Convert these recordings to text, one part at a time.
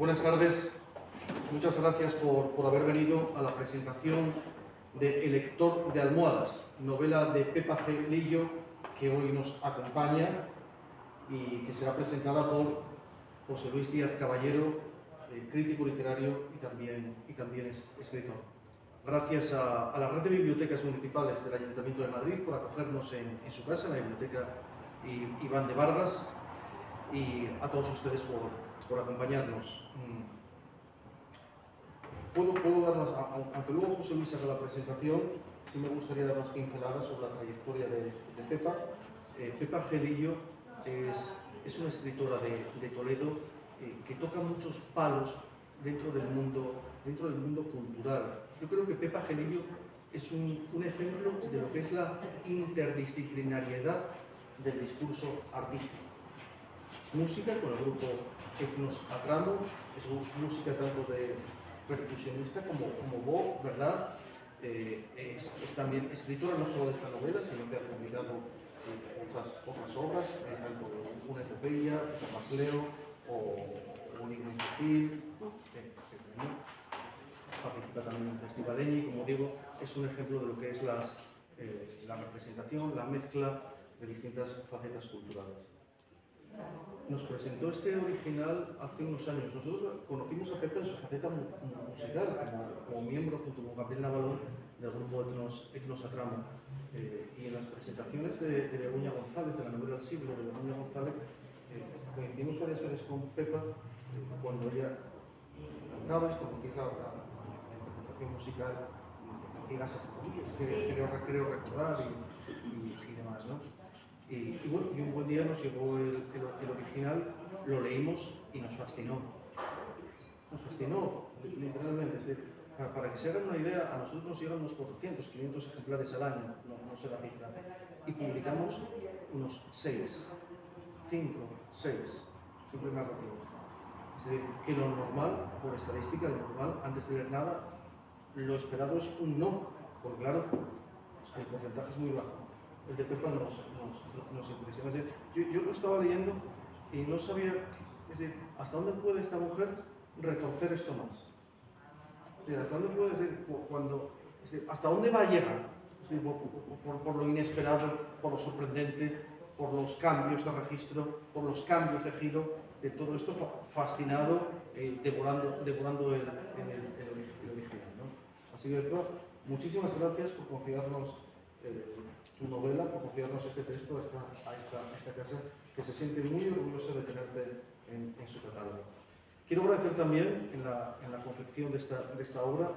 Buenas tardes. Muchas gracias por haber venido a la presentación de El lector de almohadas, novela de Pepa G. Lillo, que hoy nos acompaña y que será presentada por José Luis Díaz Caballero, crítico literario y también es escritor. Gracias a la red de bibliotecas municipales del Ayuntamiento de Madrid por acogernos en su casa, en la Biblioteca Iván de Vargas, y a todos ustedes por acompañarnos. Puedo darnos, aunque luego José Luis haga la presentación, sí me gustaría dar unas pinceladas sobre la trayectoria de Pepa. Pepa G. Lillo es una escritora de Toledo que toca muchos palos dentro del mundo cultural. Yo creo que Pepa G. Lillo es un ejemplo de lo que es la interdisciplinariedad del discurso artístico. Es música con el grupo Etnos Atramo, es música tanto de percusionista como voz, ¿verdad? Es también escritora no solo de esta novela, sino que ha publicado otras obras, tanto una epopeya, un Macleo o un libro infantil, participa también en el Festival ENI, y como digo, es un ejemplo de lo que es la representación, la mezcla de distintas facetas culturales. Nos presentó este original hace unos años. Nosotros conocimos a Pepa en su faceta musical, como miembro junto con Gabriel Navalón del grupo Etnos Atramo. Y en las presentaciones de Begoña González, de la novela del siglo de Begoña González, coincidimos varias veces con Pepa cuando ella cantaba, y conocías la interpretación musical de las armonías, creo recordar, y demás, ¿no? Y bueno, y un buen día nos llegó el original, lo leímos y nos fascinó. Nos fascinó, literalmente. Es decir, para que se hagan una idea, a nosotros nos llegan unos 400, 500 ejemplares al año, no sé la cifra, y publicamos unos 6, siempre narrativo. Es decir, que lo normal, por estadística, lo normal, antes de leer nada, lo esperado es un no, porque claro, el porcentaje es muy bajo. El de Pepa nos impresiona. Es decir, yo lo estaba leyendo y no sabía, es decir, hasta dónde puede esta mujer retorcer esto más. Es decir, hasta dónde puede decir, hasta dónde va a llegar, es decir, por lo inesperado, por lo sorprendente, por los cambios de registro, por los cambios de giro, de todo esto fascinado, devorando el original, ¿no? Así que, Pepa, muchísimas gracias por confiarnos tu novela, por confiarnos este texto a esta casa, que se siente muy orgullosa de tenerte en su catálogo. Quiero agradecer también en la confección de esta obra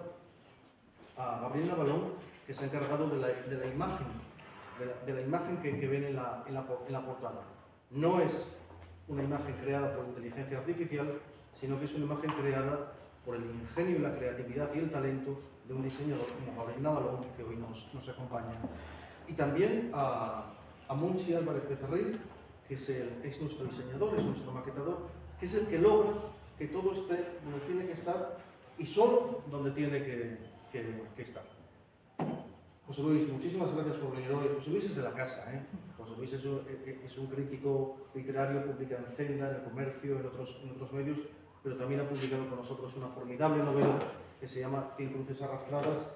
a Gabriel Navalón, que se ha encargado de la imagen que ven en la portada. No es una imagen creada por inteligencia artificial, sino que es una imagen creada por el ingenio, la creatividad y el talento de un diseñador como Gabriel Navalón, que hoy nos acompaña. Y también a Monchi Álvarez Becerril, que es nuestro diseñador, es nuestro maquetador, que es el que logra que todo esté donde tiene que estar y solo donde tiene que estar. José Luis, muchísimas gracias por venir hoy. José Luis es de la casa, ¿eh? José Luis es un crítico literario, publica en Zenda, en El Comercio, en otros medios, pero también ha publicado con nosotros una formidable novela que se llama 100 cruces arrastradas,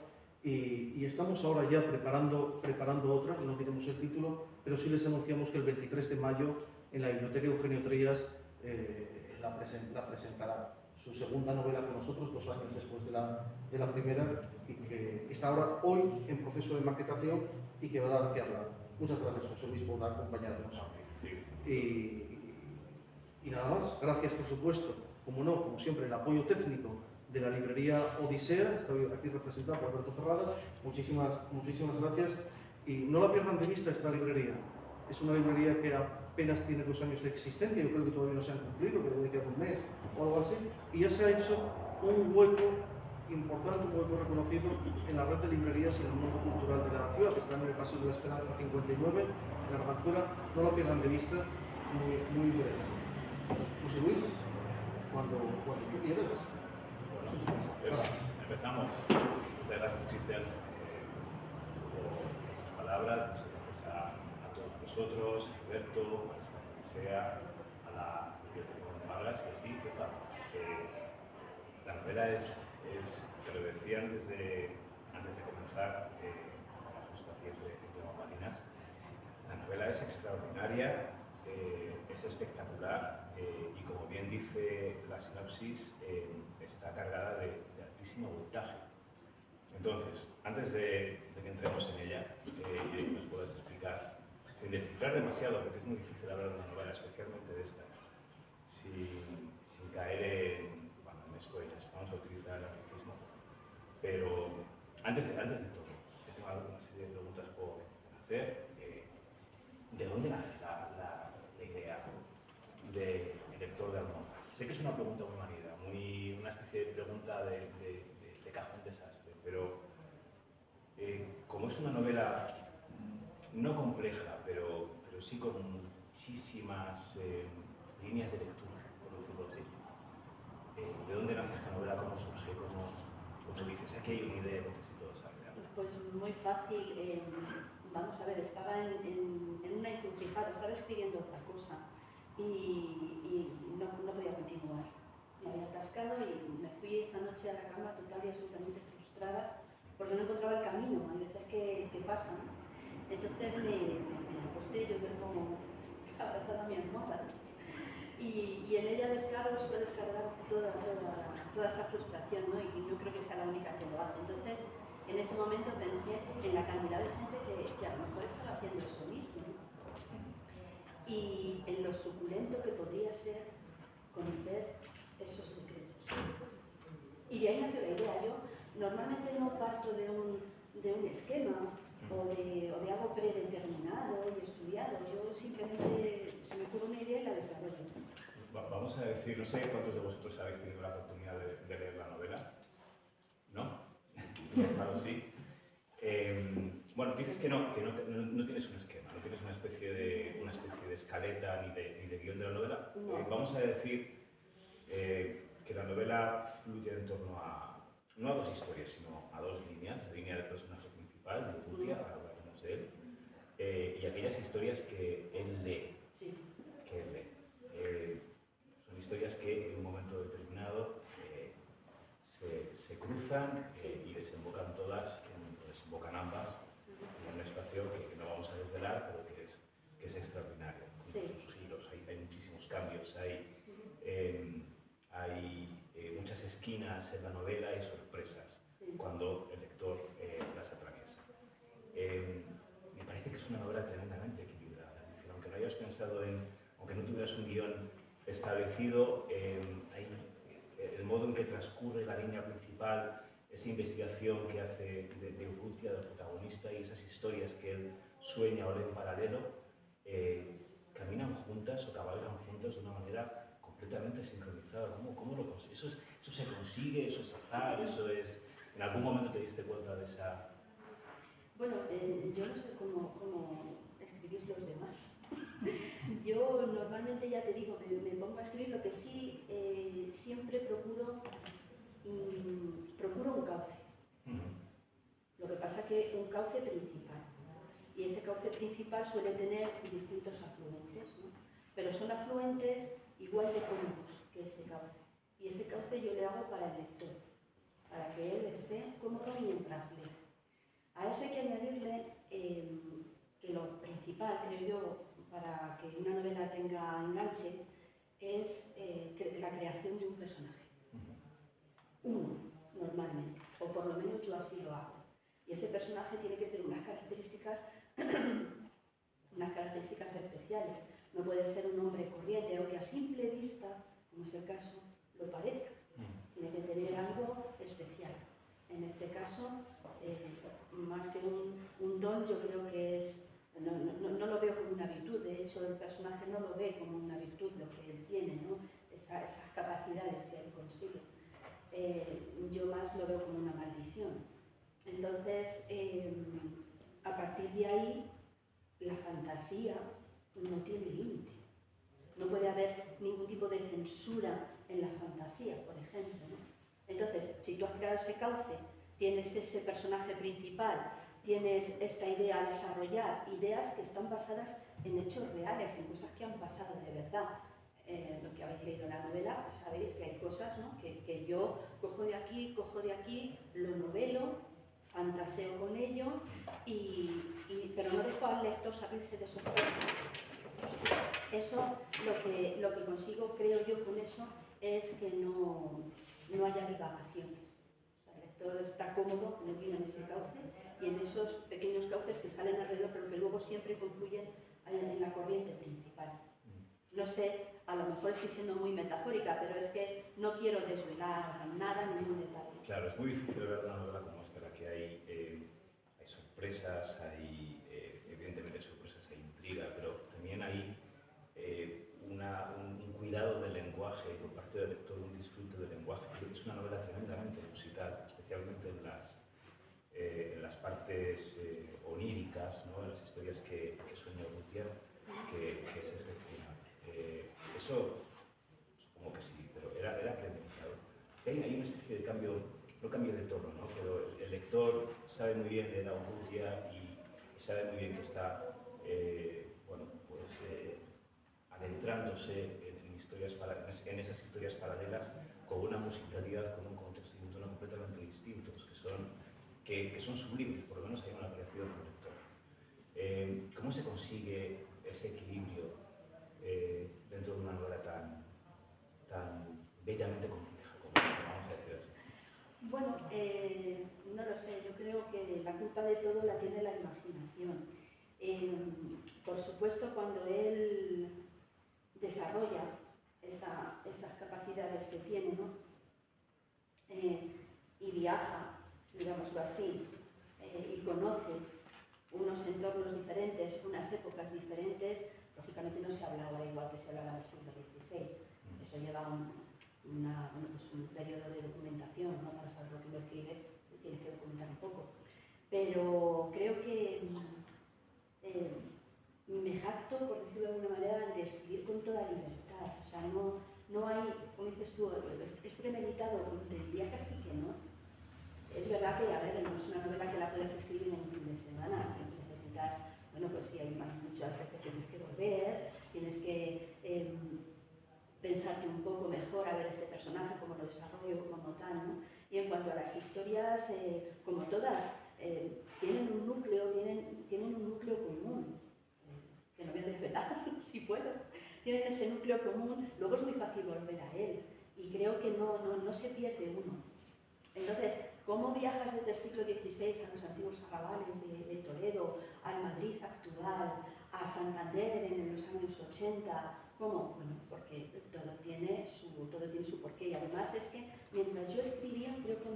y estamos ahora ya preparando otra, no diremos el título, pero sí les anunciamos que el 23 de mayo en la Biblioteca Eugenio Trías la presentará. Su segunda novela con nosotros, 2 años después de la primera, y que está ahora hoy en proceso de maquetación y que va a dar que hablar. Muchas gracias, José Luis, por acompañarnos. Y nada más, gracias por supuesto, como siempre, el apoyo técnico de la librería Odisea. Estoy aquí representado por Alberto Ferrada. Muchísimas gracias, y no la pierdan de vista esta librería. Es una librería que apenas tiene 2 años de existencia, yo creo que todavía no se han cumplido, que debe quedar un mes o algo así, y ya se ha hecho un hueco importante, un hueco reconocido en la red de librerías y en el mundo cultural de la ciudad, que está en el Paseo de la Esperanza 59, en Arganzuela. No la pierdan de vista, muy interesante. José Luis, cuando tú quieras. Gracias. Empezamos. Muchas gracias, Cristian, por tus palabras. Muchas gracias a todos vosotros, a Alberto, al espacio que sea, a la Biblioteca de Vargas y a ti, Pepa, La novela te lo decía antes de comenzar, justo aquí entre bambalinas, la novela es extraordinaria, es espectacular y como bien dice la sinopsis, está cargada de altísimo voltaje. Entonces, antes de que entremos en ella y que nos puedas explicar, sin descifrar demasiado, porque es muy difícil hablar de una novela, especialmente de esta, sin caer en spoilers, vamos a utilizar el anglicismo, pero antes de todo, tengo una serie de preguntas por hacer. ¿De dónde nace la idea del lector de almohadas? Sé que es una pregunta muy manida, una especie de pregunta de cajón desastre, pero como es una novela no compleja, pero sí con muchísimas líneas de lectura, por decirlo así. ¿De dónde nace esta novela? ¿Cómo surge? ¿Cómo dices? Aquí hay una idea, necesito saber. Pues muy fácil. Vamos a ver, estaba en una encrucijada, estaba escribiendo otra cosa y no podía continuar. Me había atascado y me fui esa noche a la cama total y absolutamente frustrada porque no encontraba el camino. Hay veces que pasan. Entonces me acosté, yo duermo abrazada a mi almohada y en ella puedo descargar toda esa frustración, ¿no? Y no creo que sea la única que lo hace. Entonces, en ese momento pensé en la cantidad de gente que a lo mejor estaba haciendo eso mismo, ¿no? Y en lo suculento que podría ser conocer esos secretos. Y de ahí nació la idea. Yo normalmente no parto de un esquema o de algo predeterminado y estudiado. Yo simplemente se me ocurre una idea y la desarrollo. Vamos a decir, no sé cuántos de vosotros habéis tenido la oportunidad de leer la novela. ¿No? Claro, sí. Bueno, dices que no tienes un esquema, no tienes una especie de escaleta ni de guión de la novela. No. Vamos a decir que la novela fluye en torno no a dos historias, sino a dos líneas. La línea del personaje principal, de Urrutia, ahora hablaremos de él, y aquellas historias que él lee. Sí. Son historias que en un momento determinado se cruzan y desembocan desembocan ambas en un espacio que no vamos a desvelar, pero que es extraordinario, con sus giros, hay muchísimos cambios, hay muchas esquinas en la novela y sorpresas cuando el lector las atraviesa. Me parece que es una novela tremendamente equilibrada, es decir, aunque no hayas pensado aunque no tuvieras un guión establecido, el modo en que transcurre la línea principal, esa investigación que hace de Urrutia, del protagonista, y esas historias que él sueña o lee en paralelo, caminan juntas o cabalgan juntas de una manera completamente sincronizada. ¿Cómo lo consigues? ¿Eso se consigue? ¿Eso es azar? ¿En algún momento te diste cuenta de esa...? Bueno, yo no sé cómo escribís los demás. Yo normalmente, ya te digo, me pongo a escribir. Lo que sí, siempre procuro un cauce. Lo que pasa es que un cauce principal. Y ese cauce principal suele tener distintos afluentes, ¿no? Pero son afluentes igual de cómodos que ese cauce. Y ese cauce yo le hago para el lector, para que él esté cómodo mientras lee. A eso hay que añadirle que lo principal, creo yo, para que una novela tenga enganche, es la creación de un personaje. Uno, normalmente, o por lo menos yo así lo hago. Y ese personaje tiene que tener unas características especiales. No puede ser un hombre corriente, aunque a simple vista, como es el caso, lo parezca. Tiene que tener algo especial. En este caso, más que un don, yo creo que es... No lo veo como una virtud. De hecho, el personaje no lo ve como una virtud lo que él tiene, ¿no? Esas capacidades que él consigue. Yo más lo veo como una maldición. Entonces, a partir de ahí, la fantasía no tiene límite. No puede haber ningún tipo de censura en la fantasía, por ejemplo, ¿no? Entonces, si tú has creado ese cauce, tienes ese personaje principal, tienes esta idea a desarrollar, ideas que están basadas en hechos reales, en cosas que han pasado de verdad. los que habéis leído la novela, sabéis que hay cosas, ¿no? que yo cojo de aquí, lo novelo, fantaseo con ello, pero no dejo al lector salirse de esos temas. Eso, lo que consigo, creo yo, con eso, es que no haya divagaciones. O sea, el lector está cómodo metido en ese cauce y en esos pequeños cauces que salen alrededor, pero que luego siempre confluyen en la corriente principal. No sé, a lo mejor estoy siendo muy metafórica, pero es que no quiero desvelar nada, ningún detalle. Claro, es muy difícil ver una novela como esta, en la que hay sorpresas, hay evidentemente sorpresas, hay intriga, pero también hay un cuidado del lenguaje por parte del lector, un disfrute del lenguaje. Es una novela tremendamente musical, especialmente en las partes oníricas, ¿no? En las historias que sueña Gutiérrez, que es excepcional. Eso supongo que sí, pero era premeditado. Hay una especie de cambio, no cambio de tono, ¿no? Pero el lector sabe muy bien leer a Urrutia y sabe muy bien que está adentrándose en esas historias paralelas con una musicalidad, con un contexto y un tono completamente distintos, que son sublimes, por lo menos hay una apreciación del lector. ¿Cómo se consigue ese equilibrio dentro de una novela tan bellamente compleja como esta, vamos a decir así? Bueno, no lo sé, yo creo que la culpa de todo la tiene la imaginación. Por supuesto, cuando él desarrolla esas capacidades que tiene, ¿no? Y viaja, digámoslo así, y conoce unos entornos diferentes, unas épocas diferentes, lógicamente no se hablaba igual que se hablaba en el siglo XVI. Eso lleva un periodo de documentación, ¿no? Para saber lo que uno escribe, tienes que documentar un poco. Pero creo que me jacto, por decirlo de alguna manera, de escribir con toda libertad. O sea, no hay, como dices tú, es premeditado, te diría casi que no. Es verdad que, a ver, no es una novela que la puedas escribir en un fin de semana, que necesitas, bueno, pues sí, hay muchas veces que tienes que volver, tienes que pensarte un poco mejor a ver este personaje, cómo lo desarrollo, como tal, ¿no? Y en cuanto a las historias, como todas, tienen un núcleo común, que no voy a desvelar, si puedo. Tienen ese núcleo común, luego es muy fácil volver a él, y creo que no se pierde uno. Entonces, ¿cómo viajas desde el siglo XVI a los antiguos arrabales de Toledo, al Madrid actual, a Santander en los años 80? ¿Cómo? Bueno, porque todo tiene su porqué. Y además es que mientras yo escribía, creo que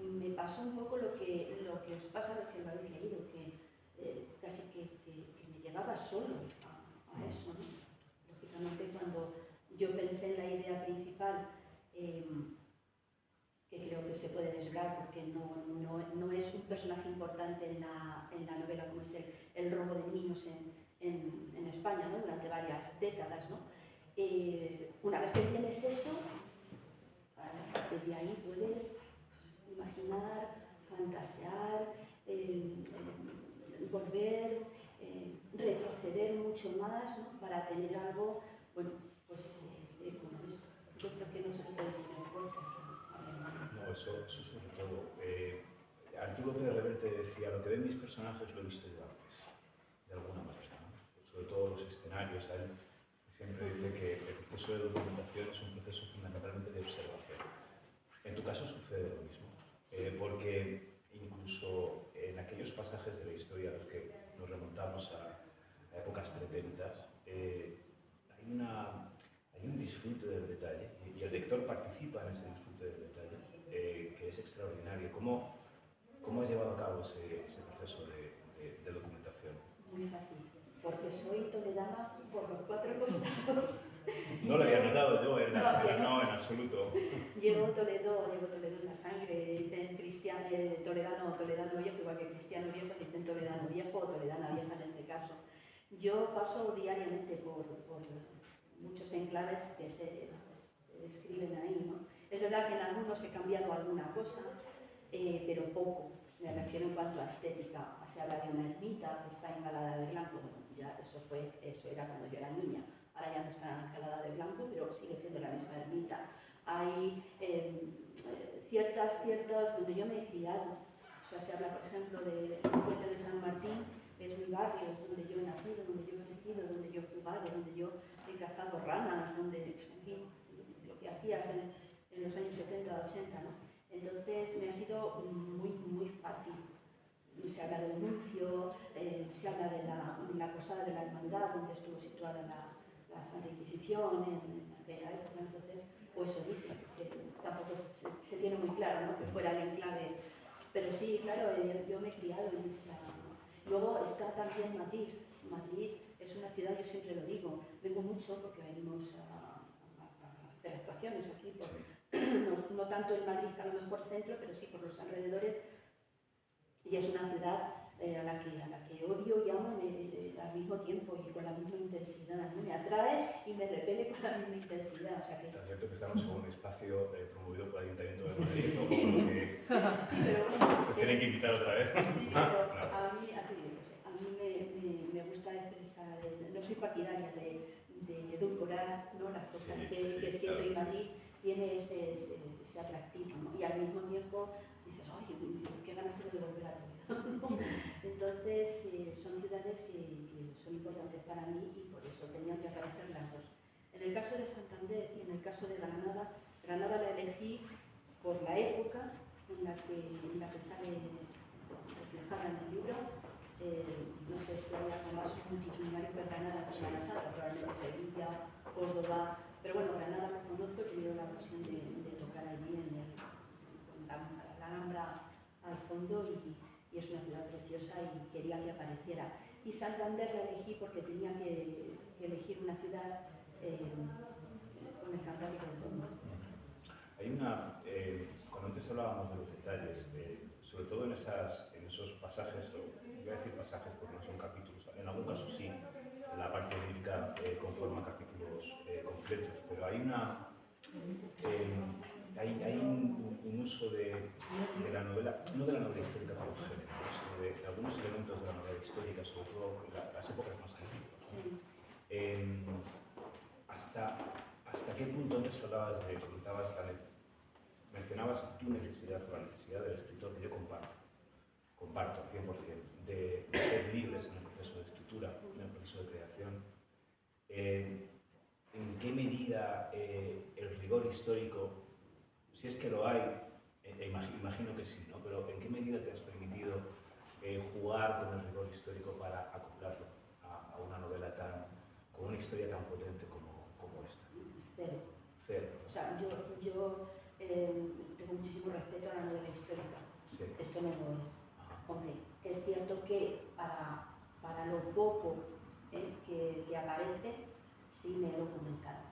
me pasó un poco lo que os pasa a los que lo habéis leído, que casi que me llevaba solo a eso, ¿no? Lógicamente, cuando yo pensé en la idea principal, que creo que se puede desvelar porque no es un personaje importante en la novela como es el robo de niños en España, ¿no? Durante varias décadas, ¿no? Una vez que tienes eso, desde ahí puedes imaginar, fantasear, volver, retroceder mucho más, ¿no? Para tener algo, bueno, pues como esto. Yo creo que no se puede decir en podcast. No, eso sobre todo. Arturo Pérez Reverte decía, lo que ven mis personajes lo he visto yo antes, de alguna manera, ¿no? Sobre todo los escenarios. A él siempre dice que el proceso de documentación es un proceso fundamentalmente de observación. En tu caso sucede lo mismo, porque incluso en aquellos pasajes de la historia a los que nos remontamos a épocas pretéritas, hay un disfrute del detalle y el lector participa en ese disfrute del detalle, que es extraordinario. ¿Cómo has llevado a cabo ese proceso de documentación? Muy fácil, porque soy toledana por los cuatro costados. No lo había notado yo, no, en absoluto. Llevo Toledo en la sangre, dicen toledano viejo, igual que cristiano viejo, dicen toledano viejo o toledana vieja en este caso. Yo paso diariamente por muchos enclaves que se describen ahí, ¿no? Es verdad que en algunos he cambiado alguna cosa, pero poco. Me refiero en cuanto a estética. Se habla de una ermita que está encalada de blanco. Bueno, ya eso era cuando yo era niña. ahora ya no está encalada de blanco, pero sigue siendo la misma ermita. Hay ciertas donde yo me he criado. O sea, se habla, por ejemplo, del Puente de San Martín, que es mi barrio, es donde yo he nacido, donde yo he crecido, donde yo he jugado, donde yo he cazado ranas, donde, en fin, lo que hacías en los años 70, 80, ¿no? Entonces me ha sido muy fácil. Se habla del Nuncio, se habla de la posada de la Hermandad, donde estuvo situada la Santa Inquisición en aquella época. Entonces, pues eso dice, que tampoco se tiene muy claro, ¿no?, que fuera el enclave. Pero sí, claro, yo me he criado en esa. Luego está también Madrid. Madrid es una ciudad, yo siempre lo digo, vengo mucho porque venimos a hacer actuaciones aquí, no tanto en Madrid a lo mejor centro, pero sí por los alrededores. Y es una ciudad a la que odio y amo al mismo tiempo y con la misma intensidad, ¿no? Me atrae y me repele con la misma intensidad. O sea que... Está cierto que estamos en un espacio promovido por el Ayuntamiento de Madrid, ¿no? Como lo que sí, pero bueno, nos tienen que invitar otra vez. Sí, pero a mí me gusta expresar, no soy partidaria de edulcorar, ¿no?, las cosas que siento, y Madrid tiene ese atractivo, ¿no? Y al mismo tiempo dices, oye, qué ganas tengo de volver a Toledo. Entonces, son ciudades que son importantes para mí y por eso tenían que aparecer las dos. En el caso de Santander y en el caso de Granada, Granada la elegí por la época en la que sale reflejada en el libro. No sé si hay algo más multitudinario que Granada en Semana Santa, probablemente Sevilla, Córdoba, pero bueno, Granada lo conozco, he tenido la ocasión de tocar allí con la Alhambra al fondo y es una ciudad preciosa y quería que apareciera. Y Santander la elegí porque tenía que elegir una ciudad con el Cantábrico de fondo. Hay una, cuando antes hablábamos de los detalles, sobre todo en esos pasajes, o voy a decir pasajes porque no son capítulos, en algún caso sí, en la parte lírica conforma capítulos completos, pero hay un uso de la novela, no de la novela histórica como género, sino de algunos elementos de la novela histórica, sobre todo las épocas más antiguas. ¿Hasta qué punto antes mencionabas tu necesidad o la necesidad del escritor, que yo comparto al 100%, de ser libres en el proceso de escritura, en el proceso de creación? ¿En qué medida el rigor histórico, si es que lo hay, imagino que sí, ¿no?, pero en qué medida te has permitido jugar con el rigor histórico para acoplarlo a una novela con una historia tan potente como esta? Cero. O sea, yo tengo muchísimo respeto a la novela histórica. Sí. Esto no lo es. Hombre, es cierto que para lo poco que aparece, sí me he documentado.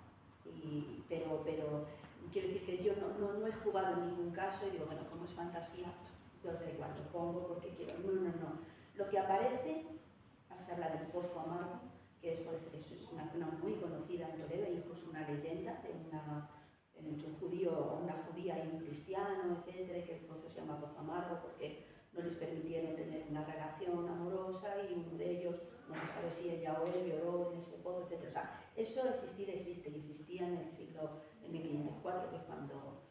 Pero quiero decir que yo no he jugado en ningún caso y digo, bueno, como es fantasía, pues da igual, lo pongo porque quiero. No. Lo que aparece, se habla del Pozo Amargo, que es una zona muy conocida en Toledo, incluso una leyenda entre un judío o una judía y un cristiano, etcétera, que el pozo se llama Pozo Amargo porque no les permitieron tener una relación amorosa y uno de ellos, no se sabe si ella o él lloró en ese pozo, etcétera. O sea, eso existe y existía en 1504, que es cuando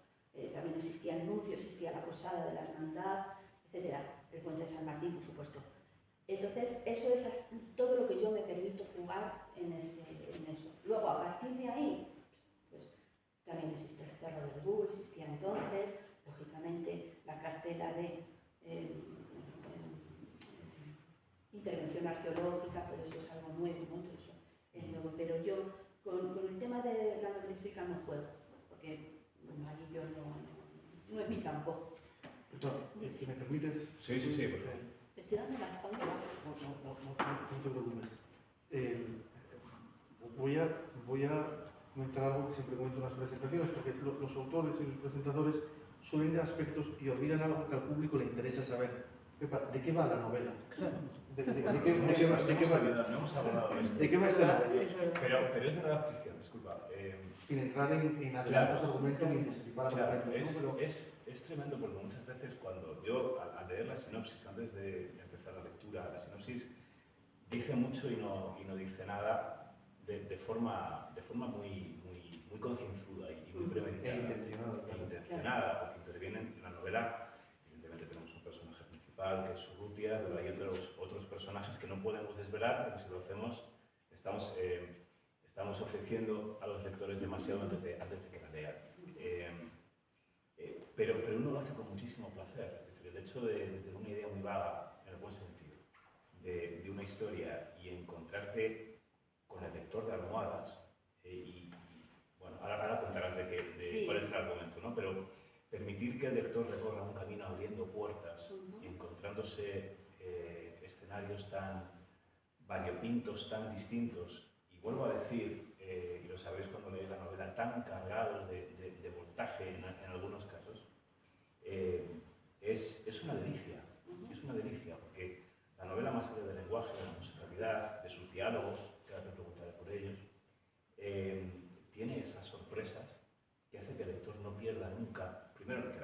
también existía el nuncio, existía la posada de la hermandad, etcétera. El puente de San Martín, por supuesto. Entonces, eso es todo lo que yo me permito jugar en eso. Luego, a partir de ahí, pues también existe el Cerro del Bú, existía entonces, lógicamente, la cartela de intervención arqueológica, todo eso es algo nuevo, ¿no? Todo eso es nuevo. Pero yo, con el tema de la novela histórica no juego, porque allí yo no es mi campo. Si me permites. Sí, por favor. Te estoy dando la espalda. No te preocupes. Voy a comentar algo que siempre comento en las presentaciones, porque los autores y los presentadores suelen ir a aspectos y olvidan algo que al público le interesa saber. ¿De qué va la novela? ¿De qué va? No hemos hablado de esto. ¿De qué va esta novela? Pero es verdad, Cristian, disculpa. Sin entrar en adelantos argumentos ni en destripar argumentos, ¿no? Es tremendo porque muchas veces cuando yo, al leer la sinopsis, antes de empezar la lectura, la sinopsis dice mucho y no dice nada de forma muy concienzuda y muy premeditada. Intencionada, porque intervienen en la novela. Evidentemente tenemos un personaje principal, que es Urrutia, pero hay otros personajes que no podemos desvelar, porque si lo hacemos estamos ofreciendo a los lectores demasiado antes de que la lean. Pero uno lo hace con muchísimo placer. Es decir, el hecho de tener una idea muy vaga, en el buen sentido, de una historia y encontrarte con el lector de almohadas, bueno, ahora contarás de cuál es el argumento, ¿no? Pero permitir que el lector recorra un camino abriendo puertas y encontrándose escenarios tan variopintos, tan distintos, y vuelvo a decir, y lo sabréis cuando leéis la novela, tan cargados de voltaje en algunos casos, es una delicia. Es una delicia, porque la novela, más allá del lenguaje, de la musicalidad, de sus diálogos, que ahora te preguntaré por ellos, tiene esas sorpresas que hace que el lector no pierda nunca, primero que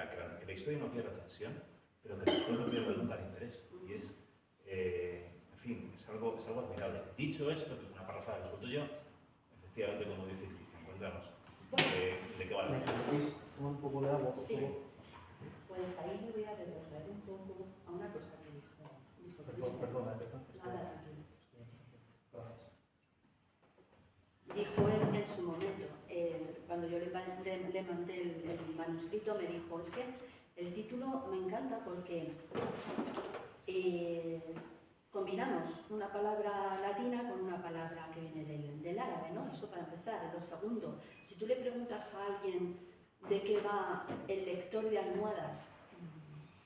la historia no pierda tensión, pero que el lector no pierda nunca el interés. Y es, en fin, es algo admirable. Dicho esto, que es una parrafada que suelto yo, efectivamente, como dice Cristian, cuéntanos de qué va la novela. Un poco de agua, por Sí. favor. Pues ahí me voy a devolver un poco a una cosa que dijo Cristian. Perdona. Nada, tranquilo. Gracias. Dijo él en su momento, cuando yo le mandé el manuscrito, me dijo, es que el título me encanta porque combinamos una palabra latina con una palabra que viene del árabe, ¿no? Eso para empezar. Lo segundo, si tú le preguntas a alguien de qué va el lector de almohadas,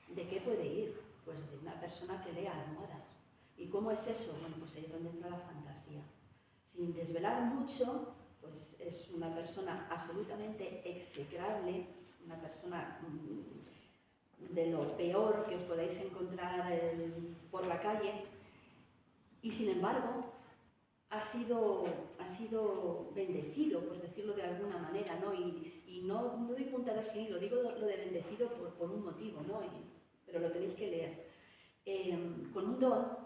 ¿de qué puede ir? Pues de una persona que lea almohadas. ¿Y cómo es eso? Bueno, pues ahí es donde entra la fantasía. Sin desvelar mucho, pues es una persona absolutamente execrable, una persona de lo peor que os podáis encontrar por la calle, y sin embargo ha sido bendecido, por decirlo de alguna manera, ¿no? Y no doy puntadas sin hilo, digo lo de bendecido por un motivo, ¿no? Pero lo tenéis que leer. Con un don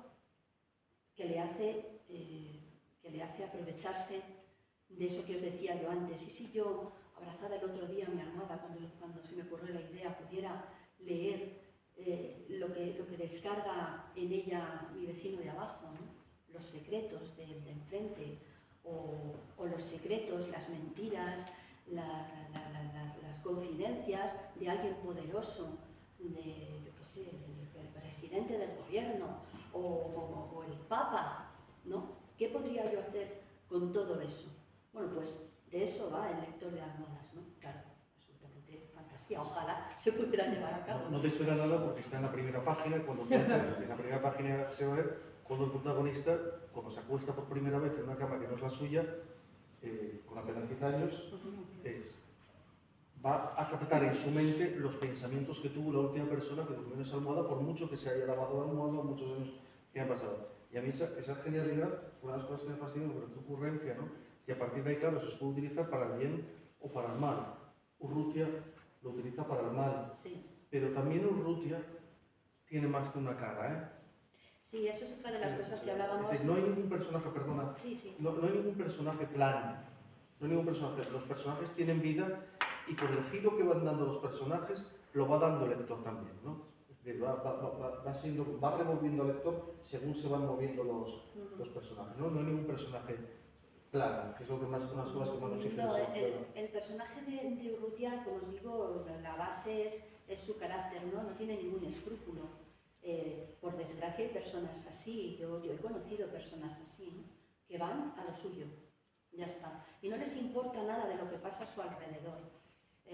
que le hace aprovecharse de eso que os decía yo antes. Y si yo, abrazada el otro día a mi almohada, cuando se me ocurrió la idea, pudiera leer lo que descarga en ella mi vecino de abajo, ¿no? Los secretos de enfrente, o los secretos, las mentiras, las confidencias de alguien poderoso, de, yo qué sé, el presidente del gobierno o el papa, ¿no? ¿Qué podría yo hacer con todo eso? Bueno, pues de eso va el lector de almohadas, ¿no? Claro, absolutamente fantasía. Ojalá se pudiera llevar a cabo. No te espera nada porque está en la primera página, cuando en la primera página se va a ver cuando el protagonista, cuando se acuesta por primera vez en una cama que no es la suya, con apenas 10 años, va a captar en su mente los pensamientos que tuvo la última persona que durmió en esa almohada, por mucho que se haya lavado la almohada, muchos años que han pasado. Y a mí esa genialidad, una de las cosas que me fascina por tu ocurrencia, ¿no? Y a partir de ahí, claro, se puede utilizar para el bien o para el mal. Urrutia lo utiliza para el mal, sí. Pero también Urrutia tiene más de una cara, ¿eh? Sí, eso es otra de las cosas que hablábamos. Es decir, no hay ningún personaje, perdona, Sí. no hay ningún personaje plano, no hay ningún personaje. Los personajes tienen vida y con el giro que van dando los personajes, lo va dando el lector también, ¿no? Es decir, va removiendo al lector según se van moviendo los personajes, ¿no? No hay ningún personaje plano, que es lo que más, unas cosas que más nos interesan. El personaje de Urrutia, como os digo, la base es su carácter, ¿no? No tiene ningún escrúpulo. Por desgracia hay personas así, yo he conocido personas así, ¿no? Que van a lo suyo, ya está. Y no les importa nada de lo que pasa a su alrededor.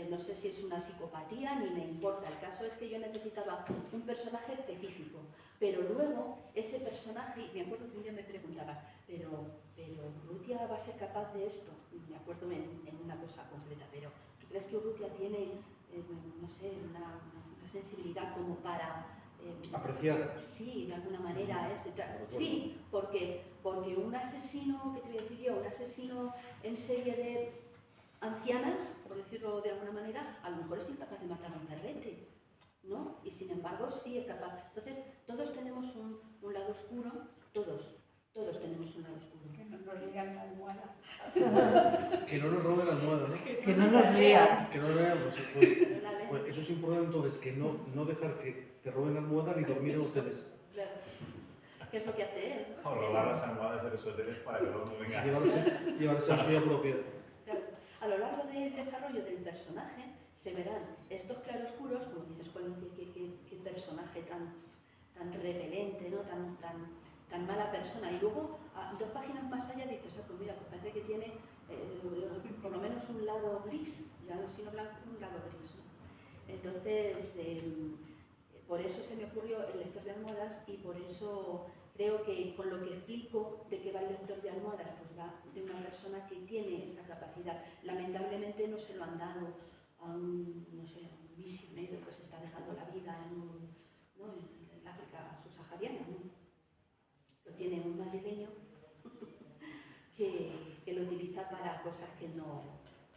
No sé si es una psicopatía, ni me importa. El caso es que yo necesitaba un personaje específico. Pero luego, ese personaje, me acuerdo que un día me preguntabas, pero Urrutia va a ser capaz de esto. Me acuerdo en una cosa concreta, pero ¿tú crees que Urrutia tiene, no sé, una sensibilidad como para... apreciar? Sí, de alguna manera. Sí, porque un asesino, ¿qué te voy a decir yo? Un asesino en serie de ancianas, por decirlo de alguna manera, a lo mejor es incapaz de matar a un perrete, ¿no? Y sin embargo sí es capaz. Entonces, todos tenemos un lado oscuro, todos. Todos tenemos un lado oscuro. Que no nos lean la almohada. Que no nos roben la almohada, ¿no? Que no nos lean. Que no nos lean, pues eso es importante entonces, que no dejar que te roben la almohada ni dormir en hoteles. Claro. ¿Qué es lo que hace él? O robar las almohadas de los hoteles para que luego no venga. Llevarse a la suya propia. Claro. A lo largo del desarrollo del personaje se verán estos claroscuros, como dices, Juan, qué personaje tan repelente, ¿no? tan mala persona. Y luego, a 2 páginas más allá, dices, pues mira, pues parece que tiene por lo menos un lado gris, ya no sino blanco, un lado gris, ¿no? Entonces, por eso se me ocurrió el lector de almohadas y por eso creo que con lo que explico de qué va el lector de almohadas, pues va de una persona que tiene esa capacidad. Lamentablemente no se lo han dado a un, no sé, un misionero que se está dejando la vida en el África subsahariana, ¿no? Lo tiene un madrileño que lo utiliza para cosas que no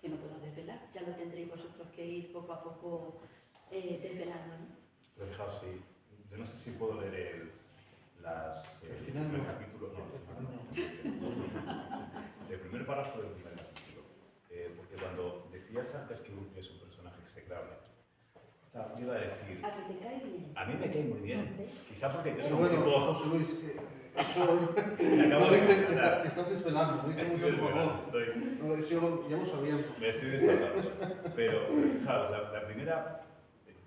puedo desvelar. Ya lo tendréis vosotros que ir poco a poco desvelando, ¿no? Pero fijaos, sí, yo no sé si puedo leer al final el no. capítulo, el primer párrafo del primer capítulo, porque cuando decías antes que Urti es un personaje execrable, yo iba a decir, A que te cae bien. a mí me cae muy bien, ¿Ves? quizá porque yo Pero soy un bueno, tipo... José Luis, eso Me acabo no de dice, confesar. te estás desvelando, no dice Estoy mucho, por desvelando, favor. estoy... No, eso ya lo sabíamos. Me estoy destapando. Pero fijaos, la primera,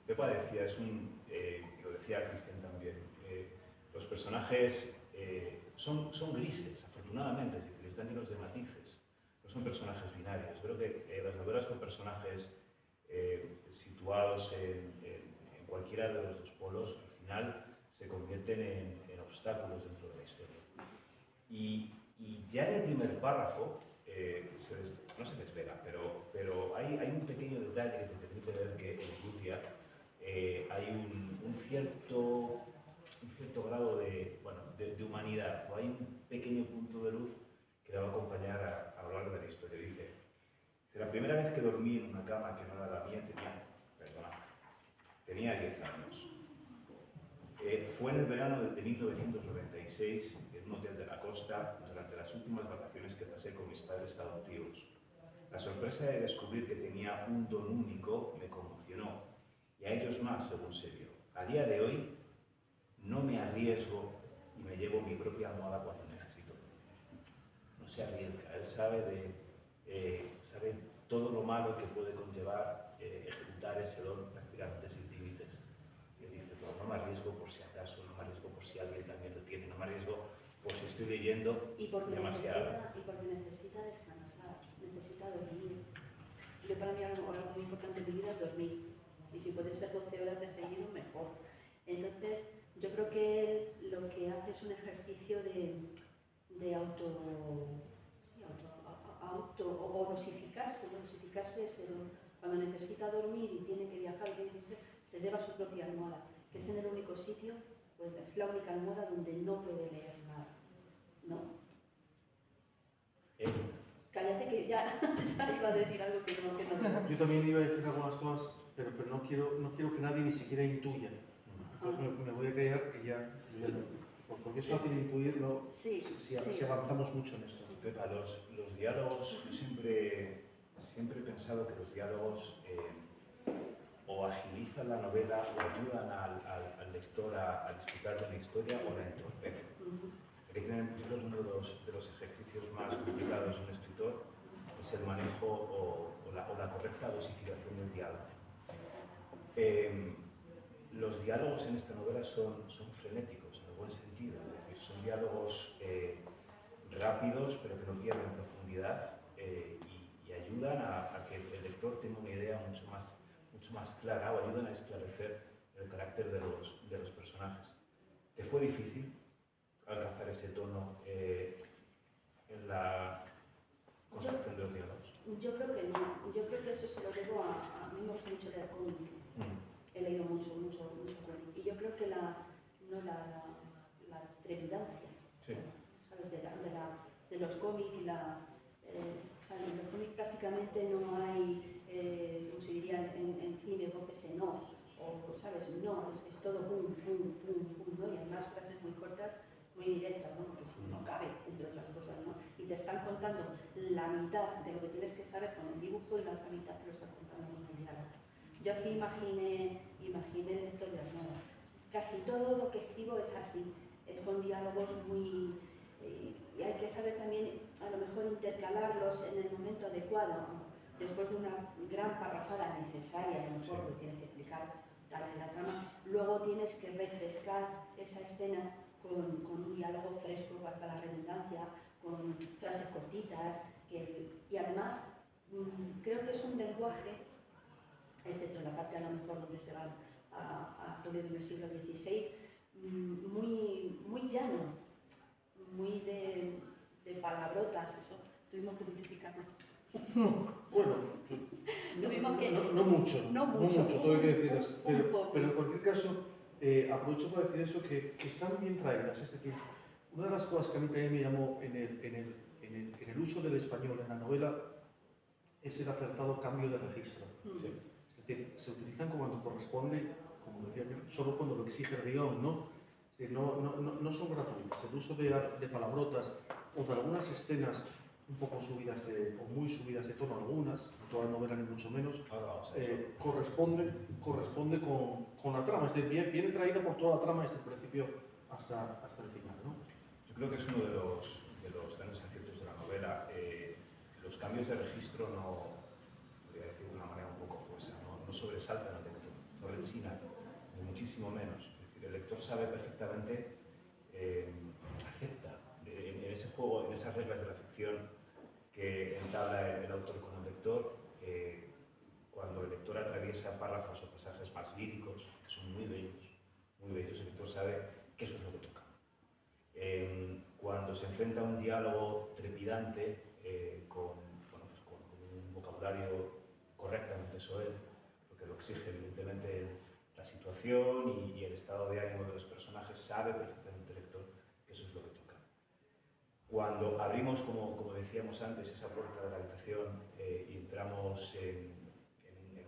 Pepa decía, y lo decía Cristian también, los personajes son grises, afortunadamente, es decir, están llenos de matices, no son personajes binarios. Creo que las novelas con personajes situados en cualquiera de los 2 polos, al final se convierten en obstáculos dentro de la historia. Y ya en el primer párrafo, no se despega, pero hay un pequeño detalle que te permite ver que en Urrutia hay un cierto grado de humanidad, o hay un pequeño punto de luz que le va a acompañar a lo largo de la historia. Dice, la primera vez que dormí en una cama que no era la mía tenía 10 años. Fue en el verano de 1996, en un hotel de la costa, durante las últimas vacaciones que pasé con mis padres adoptivos. La sorpresa de descubrir que tenía un don único me conmocionó, y a ellos más, según se vio. A día de hoy, no me arriesgo y me llevo mi propia almohada cuando necesito. No se arriesga, él sabe todo lo malo que puede conllevar ejecutar ese don prácticamente sin límites. Y él dice, no me arriesgo por si acaso, no me arriesgo por si alguien también lo tiene, no me arriesgo por si estoy leyendo demasiado. Y porque necesita descansar, necesita dormir. Yo para mí algo muy importante en mi vida es dormir. Y si puede ser 12 horas de seguido, mejor. Entonces, yo creo que él lo que hace es un ejercicio de dosificarse, cuando necesita dormir y tiene que viajar, se lleva su propia almohada, que es en el único sitio, pues es la única almohada donde no puede leer nada, ¿no? Cállate que ya iba a decir algo que no. Yo también iba a decir algunas cosas, pero no quiero que nadie ni siquiera intuya. Entonces me voy a callar y ya porque es fácil intuir, ¿no? Si avanzamos mucho en esto. Pepa, los diálogos, yo siempre he pensado que los diálogos o agilizan la novela o ayudan al lector a disfrutar de la historia o la entorpecen. Yo creo que uno de los ejercicios más complicados de un escritor es el manejo o la correcta dosificación del diálogo. Los diálogos en esta novela son frenéticos, en el buen sentido, es decir, son diálogos rápidos, pero que no pierden profundidad y ayudan a que el lector tenga una idea mucho más clara, o ayudan a esclarecer el carácter de los personajes. ¿Te fue difícil alcanzar ese tono en la construcción de los diálogos? Yo creo que no. Yo creo que eso se lo debo a mí me gusta mucho leer cómic. He leído mucho cómic. Y yo creo que la trepidancia, sí, ¿sabes? De los cómics, en los cómics prácticamente no hay, como se diría en cine, voces en off, o, ¿sabes? No, es todo pum, ¿no? Y además frases muy cortas, muy directas, ¿no? Porque si no cabe te están contando la mitad de lo que tienes que saber con el dibujo y la otra mitad te lo están contando con el diálogo. Yo así imaginé lectores nuevas. Casi todo lo que escribo es así, es con diálogos muy... y hay que saber también, a lo mejor, intercalarlos en el momento adecuado. Después de una gran parrafada necesaria, a lo mejor que tienes que explicar tal en la trama, luego tienes que refrescar esa escena con un diálogo fresco, para la redundancia, con frases cortitas, y además creo que es un lenguaje, excepto en la parte a lo mejor donde se van a Toledo en el siglo XVI, muy llano, muy de palabrotas, eso tuvimos que multiplicarlo. Bueno, Tuvimos que... no mucho, todo hay que decir así. Pero en cualquier caso, aprovecho para decir eso, que están bien traídas. Es decir, una de las cosas que a mí también me llamó en el uso del español en la novela es el acertado cambio de registro. Sí. Es decir, se utilizan cuando corresponde, como decía yo, solo cuando lo exige el guión, ¿no? Es decir, no son gratuitas. El uso de palabrotas o de algunas escenas un poco subidas o muy subidas de tono, algunas, no toda la novela ni mucho menos, corresponde con la trama. Es decir, viene traída por toda la trama desde el principio hasta el final, ¿no? Yo creo que es uno de los grandes aciertos de la novela. Los cambios de registro no, podría decir de una manera un poco poesa, no sobresaltan al lector, no rechinan, ni muchísimo menos. Es decir, el lector sabe perfectamente, acepta en ese juego, en esas reglas de la ficción que entabla el autor con el lector, cuando el lector atraviesa párrafos o pasajes más líricos, que son muy bellos, el lector sabe que eso es lo que toca. Cuando se enfrenta a un diálogo trepidante con un vocabulario correctamente soez, porque lo exige evidentemente la situación y el estado de ánimo de los personajes, sabe perfectamente el lector que eso es lo que toca. Cuando abrimos, como decíamos antes, esa puerta de la habitación y entramos en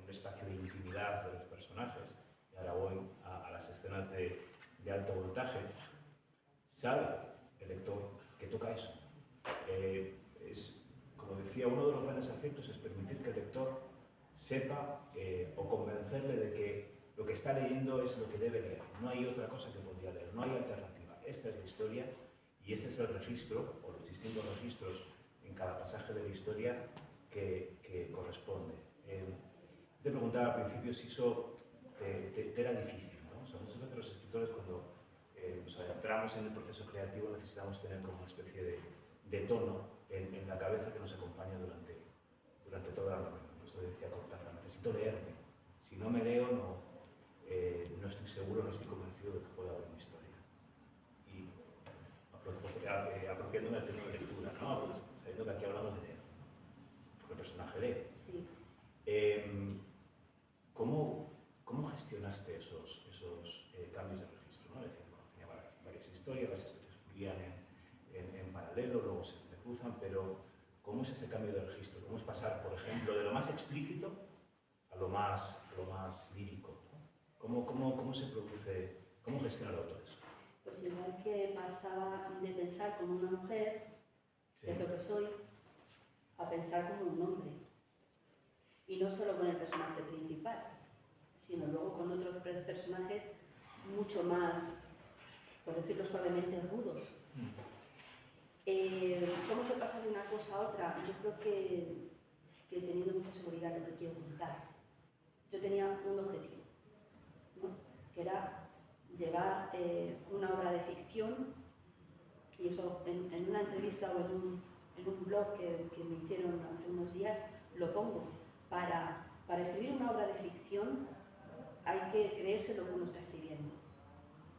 un espacio de intimidad de los personajes, y ahora voy a las escenas de alto voltaje, sabe el lector que toca eso. Como decía, uno de los grandes aciertos es permitir que el lector sepa o convencerle de que lo que está leyendo es lo que debe leer. No hay otra cosa que podría leer, no hay alternativa. Esta es la historia y este es el registro, o los distintos registros en cada pasaje de la historia que corresponde. Te preguntaba al principio si eso te era difícil, ¿no? O sea, muchas veces los escritores, cuando nos adentramos en el proceso creativo, necesitamos tener como una especie de tono en la cabeza que nos acompaña durante toda la novela. Eso decía Cortázar, necesito leerme. Si no me leo, no estoy seguro, no estoy convencido de que pueda haber una historia. Y apropiándome del término de lectura, ¿no? Pues, sabiendo que aquí hablamos de leer, porque el personaje lee. Sí. ¿Cómo gestionaste esos cambios de registro? ¿No? Decían, bueno, tenía varias historias, las historias fluían en paralelo, luego se entrecruzan, pero ¿cómo es ese cambio de registro? ¿Cómo es pasar, por ejemplo, de lo más explícito a lo más lírico? ¿Cómo se produce, cómo gestiona el autor eso? Pues igual que pasaba de pensar como una mujer, que es lo que soy, a pensar como un hombre. Y no solo con el personaje principal, sino luego con otros personajes mucho más, por decirlo suavemente, rudos. ¿Cómo se pasa de una cosa a otra? Yo creo que teniendo mucha seguridad en lo que quiero contar. Yo tenía un objetivo, ¿no? Que era llevar una obra de ficción, y eso en una entrevista o en un blog que me hicieron hace unos días, lo pongo. Para escribir una obra de ficción hay que creerse lo que uno está escribiendo.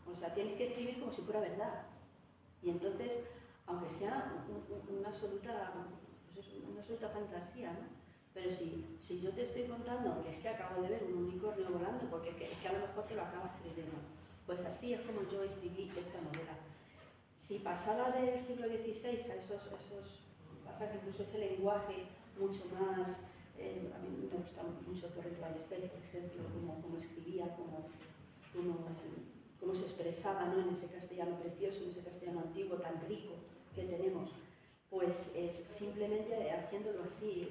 O sea, tienes que escribir como si fuera verdad. Y entonces, aunque sea una absoluta fantasía, ¿no? Pero si yo te estoy contando que es que acabo de ver un unicornio volando, porque es que a lo mejor te lo acabas creyendo, pues así es como yo escribí esta novela. Si pasaba del siglo XVI a esos pasajes, incluso ese lenguaje mucho más... a mí me gusta mucho Torres Ballester, por ejemplo, cómo escribía, cómo se expresaba, ¿no? En ese castellano precioso, en ese castellano antiguo tan rico que tenemos. pues es simplemente haciéndolo así,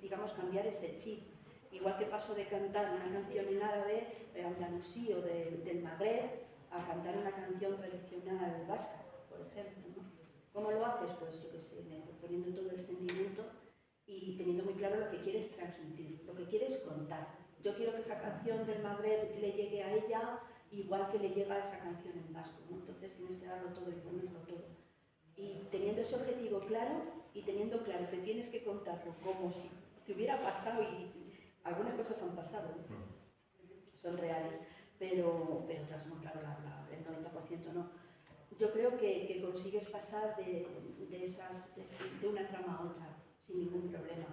digamos, cambiar ese chip. Igual que paso de cantar una canción en árabe, andalusí o del Magreb, a cantar una canción tradicional vasca, por ejemplo, ¿no? ¿Cómo lo haces? Pues yo qué sé, poniendo todo el sentimiento y teniendo muy claro lo que quieres transmitir, lo que quieres contar. Yo quiero que esa canción del Magreb le llegue a ella igual que le llega a esa canción en vasco, ¿no? Entonces tienes que darlo todo y ponerlo todo. Y teniendo ese objetivo claro y teniendo claro que tienes que contarlo como si te hubiera pasado y algunas cosas han pasado, ¿no? Son reales, pero otras no, claro, el 90% no. Yo creo que consigues pasar de una trama a otra sin ningún problema.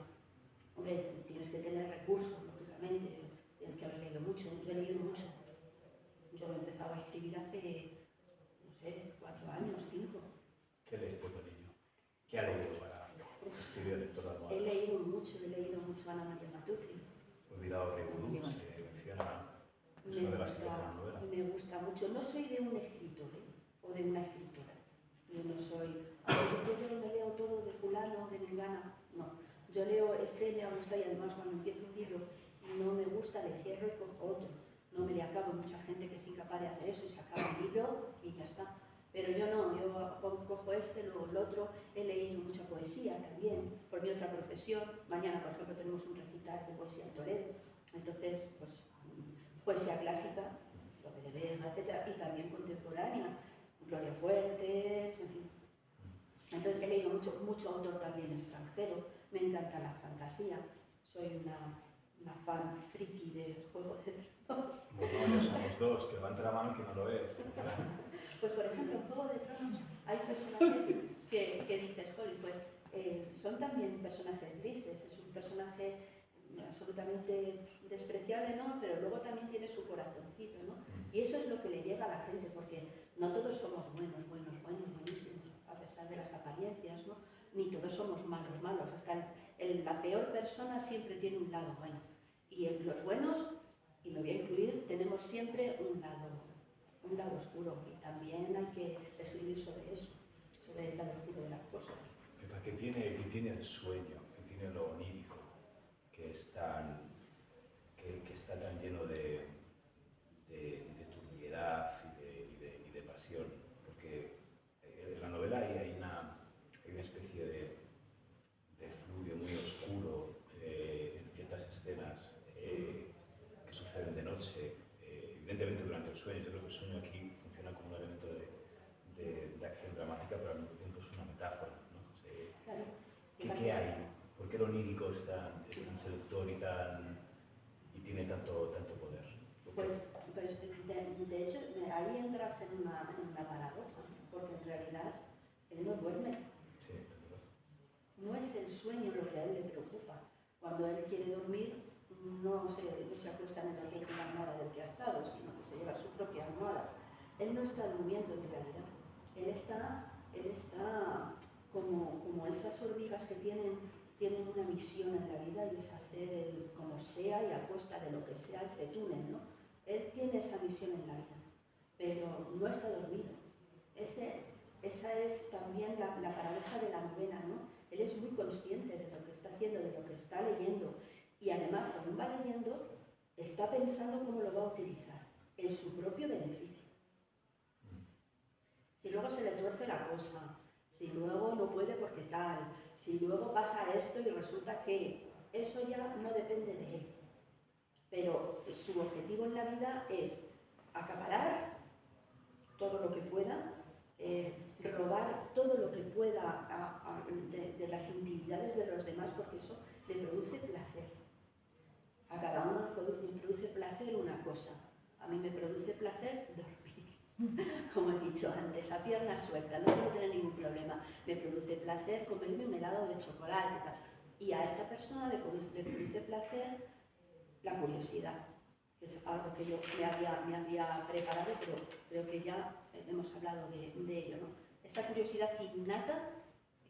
Hombre, tienes que tener recursos, lógicamente, tienes que haber leído mucho. Yo he leído mucho. Yo he empezado a escribir hace, no sé, 4 años, 5. ¿Qué lees por niño? ¿Qué ha leído para escribir el lector de almohadas? He leído mucho a Ana María Matute. Olvidado Reudú, se menciona, es una de las citas de la novela. Me gusta mucho. No soy de un escritor o de una escritora. Yo no soy, yo me leo todo de fulano, de mengana. No. Yo leo me gusta y además cuando empiezo un libro y no me gusta, le cierro y cojo otro. No me le acabo. Hay mucha gente que es incapaz de hacer eso y se acaba el libro y ya está. Pero yo no, yo cojo luego el otro. He leído mucha poesía también, por mi otra profesión. Mañana, por ejemplo, tenemos un recital de poesía en Toledo. Entonces, pues, poesía clásica, lo que de Vega, etc. Y también contemporánea, Gloria Fuertes, en fin. Entonces he leído mucho autor también extranjero. Me encanta la fantasía. Soy una fan friki de Juego de Tronos. Bueno, ya somos dos, que levante la mano que no lo es. Pues por ejemplo, en Juego de Tronos hay personajes que dices, joder, pues son también personajes grises. Es un personaje absolutamente despreciable, ¿no? Pero luego también tiene su corazoncito, ¿no? Y eso es lo que le llega a la gente, porque no todos somos buenísimos, a pesar de las apariencias, ¿no? Ni todos somos malos. Hasta la peor persona siempre tiene un lado bueno. Y en los buenos, y me voy a incluir, tenemos siempre un lado oscuro. Y también hay que escribir sobre eso, sobre el lado oscuro de las cosas. Pepa, ¿qué tiene el sueño? ¿Qué tiene lo onírico? Que está tan lleno de turbiedad y de pasión. Porque en la novela hay una especie de fluido muy oscuro en ciertas escenas que suceden de noche, evidentemente durante el sueño. Yo creo que el sueño aquí funciona como un elemento de acción dramática, pero al mismo tiempo es una metáfora, ¿no? Claro. ¿Qué hay? ¿Por qué lo onírico es tan seductor y tiene tanto poder? Pues de hecho, ahí entras en una paradoja, porque en realidad él no duerme. Sí, es verdad. No es el sueño lo que a él le preocupa. Cuando él quiere dormir, no se acuesta en el hotel con la almohada del que ha estado, sino que se lleva su propia almohada. Él no está durmiendo en realidad. Él está como esas hormigas que tienen una misión en la vida y es hacer como sea y a costa de lo que sea ese túnel, ¿no? Él tiene esa misión en la vida, pero no está dormido. Esa es también la paradoja de la novela, ¿no? Él es muy consciente de lo que está haciendo, de lo que está leyendo y además, según va leyendo, está pensando cómo lo va a utilizar en su propio beneficio. Si luego se le tuerce la cosa, si luego no puede porque tal, si luego pasa esto y resulta que eso ya no depende de él. Pero su objetivo en la vida es acaparar todo lo que pueda, robar todo lo que pueda de las intimidades de los demás, porque eso le produce placer. A cada uno le produce placer una cosa. A mí me produce placer dormir, como he dicho antes, a pierna suelta, no quiero tener ningún problema. Me produce placer comerme un helado de chocolate, tal. Y a esta persona le produce placer la curiosidad, que es algo que yo me había preparado, pero creo que ya hemos hablado de ello, ¿no? Esa curiosidad innata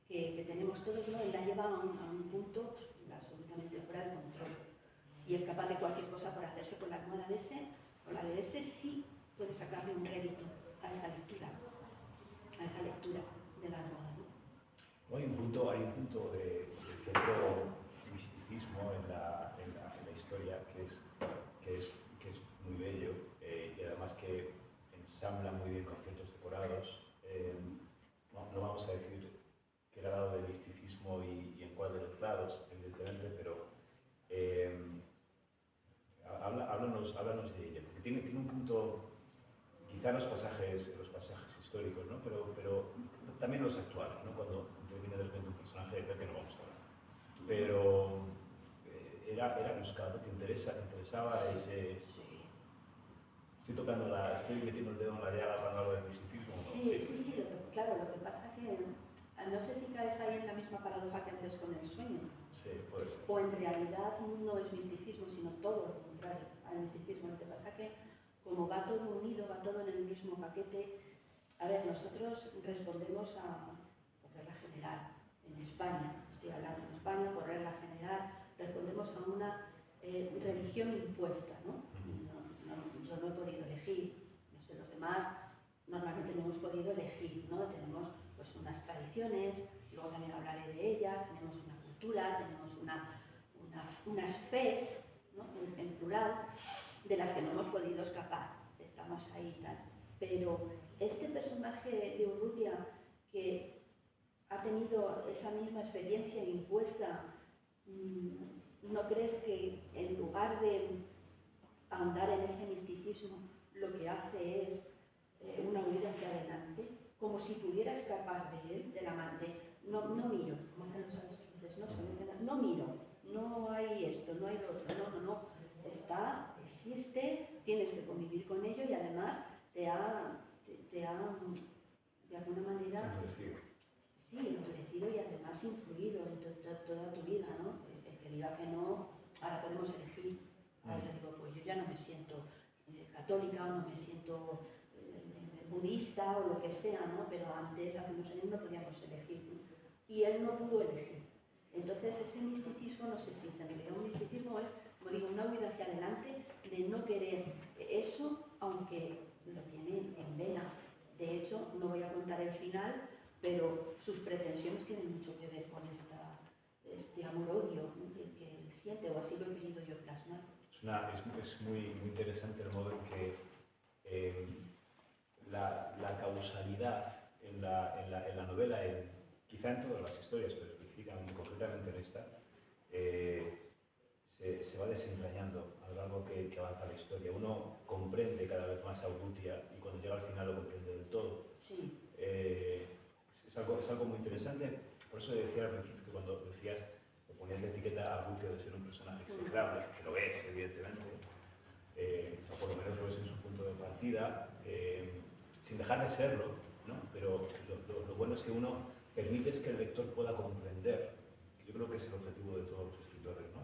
que tenemos todos, ¿no? Y la lleva a un punto absolutamente fuera de control. Y es capaz de cualquier cosa por hacerse con la almohada de ese, o la de ese sí puede sacarle un rédito a esa lectura de la almohada, ¿no? un punto de cierto misticismo en la historia que es muy bello y además que ensambla muy bien con ciertos decorados. No vamos a decir qué grado de misticismo y en cuál de los lados, evidentemente, pero háblanos de ella, porque tiene un punto, quizá los pasajes históricos, ¿no? pero también los actuales, ¿no? Cuando interviene de repente un personaje del que no vamos a hablar. Pero era buscado, te interesaba ese... Estoy metiendo el dedo en la llaga cuando hablo de misticismo. ¿No? Sí, claro, lo que pasa que no sé si caes ahí en la misma paradoja que antes con el sueño. Sí, puede ser. O en realidad no es misticismo, sino todo lo contrario al misticismo. Lo que pasa que como va todo unido, va todo en el mismo paquete. A ver, nosotros respondemos por regla general, en España, estoy hablando en España, por regla general, respondemos a una religión impuesta, ¿no? Yo no he podido elegir, no sé los demás, normalmente no hemos podido elegir, ¿no? Tenemos pues unas tradiciones, luego también hablaré de ellas, tenemos una cultura, tenemos unas fes, ¿no? en plural, de las que no hemos podido escapar, estamos ahí y tal. Pero este personaje de Urrutia, que ha tenido esa misma experiencia impuesta, ¿no crees que en lugar de ahondar en ese misticismo, lo que hace es una huida hacia adelante, como si pudiera escapar de él, de la mente? No miro, como hacen los avestruces, no miro, no hay esto, no hay lo otro, no, está, existe, tienes que convivir con ello y además te ha de alguna manera, endurecido y además influido en toda tu vida, ¿no? El que diga que no, ahora podemos elegir. Ahora yo digo, pues yo ya no me siento católica o no me siento budista o lo que sea, ¿no? Pero antes, hace unos años, no podíamos elegir, ¿no? Y él no pudo elegir. Entonces ese misticismo, no sé si se me queda un misticismo, es, como digo, una huida hacia adelante de no querer eso, aunque lo tiene en vena. De hecho, no voy a contar el final, pero sus pretensiones tienen mucho que ver con este amor-odio, ¿no? que siente, o así lo he querido yo plasmar. Es muy interesante el modo en que la causalidad en la novela, quizá en todas las historias, pero específicamente, concretamente en esta, se va desentrañando a lo largo que avanza la historia. Uno comprende cada vez más a Urrutia y cuando llega al final lo comprende del todo. Sí. Es algo muy interesante. Por eso decía al principio que cuando decías, le ponías la etiqueta a Urrutia de ser un personaje execrable, que lo es, evidentemente, o por lo menos lo es en su punto de partida, sin dejar de serlo, ¿no? Pero lo bueno es que uno permite que el lector pueda comprender, que yo creo que es el objetivo de todos los escritores, ¿no?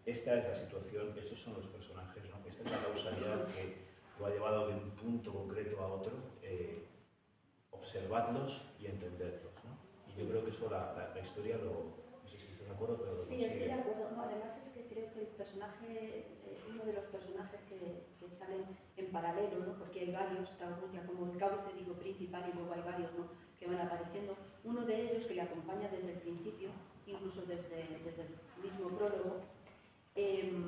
Esta es la situación, estos son los personajes, ¿no? Esta es la causalidad que lo ha llevado de un punto concreto a otro, observarlos y entenderlos, ¿no? Y yo creo que eso la historia no sé si estás de acuerdo, pero sí, estoy de acuerdo. No, además es que creo que el personaje, uno de los personajes que salen en paralelo, ¿no? Porque hay varios, está Urrutia como el cauce, digo, principal, y luego hay varios, ¿no? que van apareciendo. Uno de ellos que le acompaña desde el principio, incluso desde el mismo prólogo, es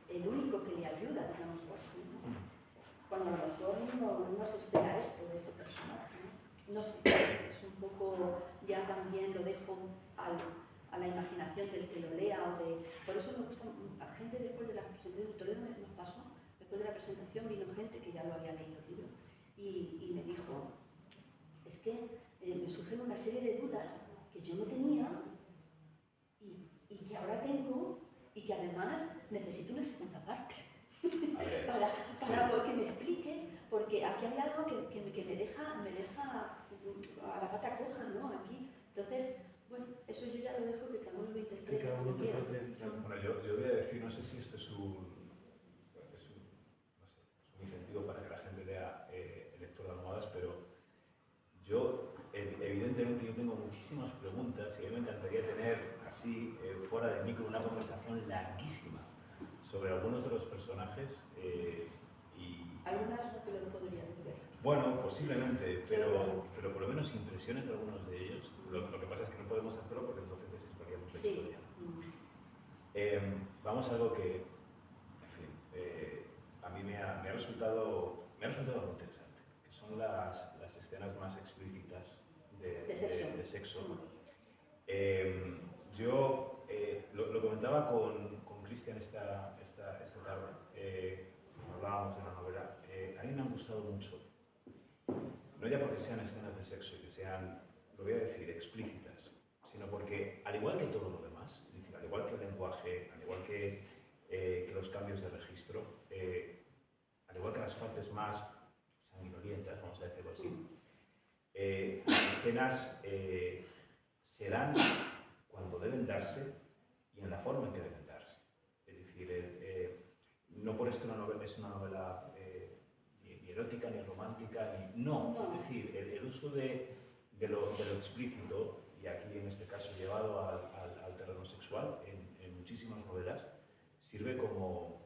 el único que le ayuda, digamos así, ¿no? Cuando a lo mejor no se espera esto de ese personaje, ¿no? No sé, es un poco, ya también lo dejo a la imaginación del que lo lea por eso me gusta, a gente después de la presentación de Toledo nos pasó, después de la presentación vino gente que ya lo había leído el libro y me dijo, es que me surgen una serie de dudas que yo no tenía y que ahora tengo y que además necesito una segunda parte para que me expliques, porque aquí hay algo que me deja a la pata coja, ¿no? Aquí. Entonces, bueno, eso yo ya lo dejo que cada uno lo interprete como quiera. Bueno, yo voy a decir, no sé si esto es un incentivo para que la gente lea El lector de almohadas, pero yo, evidentemente, yo tengo muchísimas preguntas y a mí me encantaría tener así, fuera de micro, una conversación larguísima sobre algunos de los personajes y... Algunas no te lo podría decir. Bueno, posiblemente, pero por lo menos impresiones de algunos de ellos. Lo que pasa es que no podemos hacerlo porque entonces destriparíamos la Sí. historia. Vamos a algo que, en fin, a mí me ha resultado muy interesante, que son las escenas más explícitas de sexo. Yo lo comentaba con Cristian esta tarde, cuando hablábamos de la novela. A mí me han gustado mucho, no ya porque sean escenas de sexo y que sean, lo voy a decir, explícitas, sino porque, al igual que todo lo demás, es decir, al igual que el lenguaje, al igual que los cambios de registro, al igual que las partes más sanguinolientas, vamos a decirlo así, las escenas se dan cuando deben darse y en la forma en que deben darse. Es decir, no por esto es una novela ni erótica, ni romántica, no. Es decir, el uso de lo explícito, y aquí en este caso llevado al terreno sexual, en muchísimas novelas, sirve como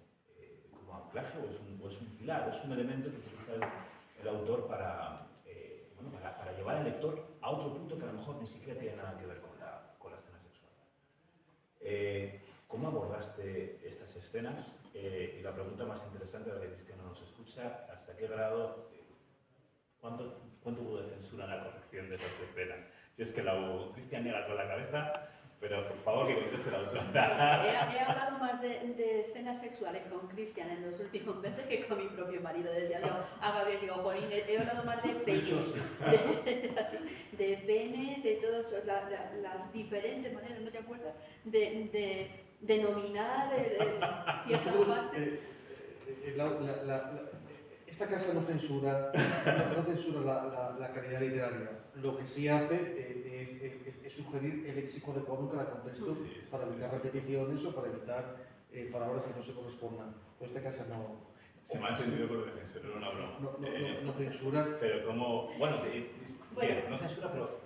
anclaje o es un pilar, es un elemento que utiliza el autor para llevar al lector a otro punto que a lo mejor ni siquiera tiene nada que ver con la escena sexual. ¿Cómo abordaste estas escenas? Y la pregunta más interesante, a la que Cristiano nos escucha, ¿hasta qué grado, cuánto hubo de censura en la corrección de esas escenas? Si es que la hubo. Cristian niega con la cabeza, pero por favor que conteste la autora. He hablado más de escenas sexuales con Cristian en los últimos meses que con mi propio marido. Decía yo a Gabriel, digo, Jolín, he hablado más de penes, es así, de penes, de todas las diferentes maneras, ¿no te acuerdas? De denominar ciertas partes. Esta casa no censura la calidad literaria. Lo que sí hace es sugerir el léxico adecuado en cada contexto para evitar repeticiones o para evitar palabras que no se correspondan. Pero esta casa no. Se me ha entendido con lo de censura, no una broma. No censura. Pero como, bueno, bien, no censura, pero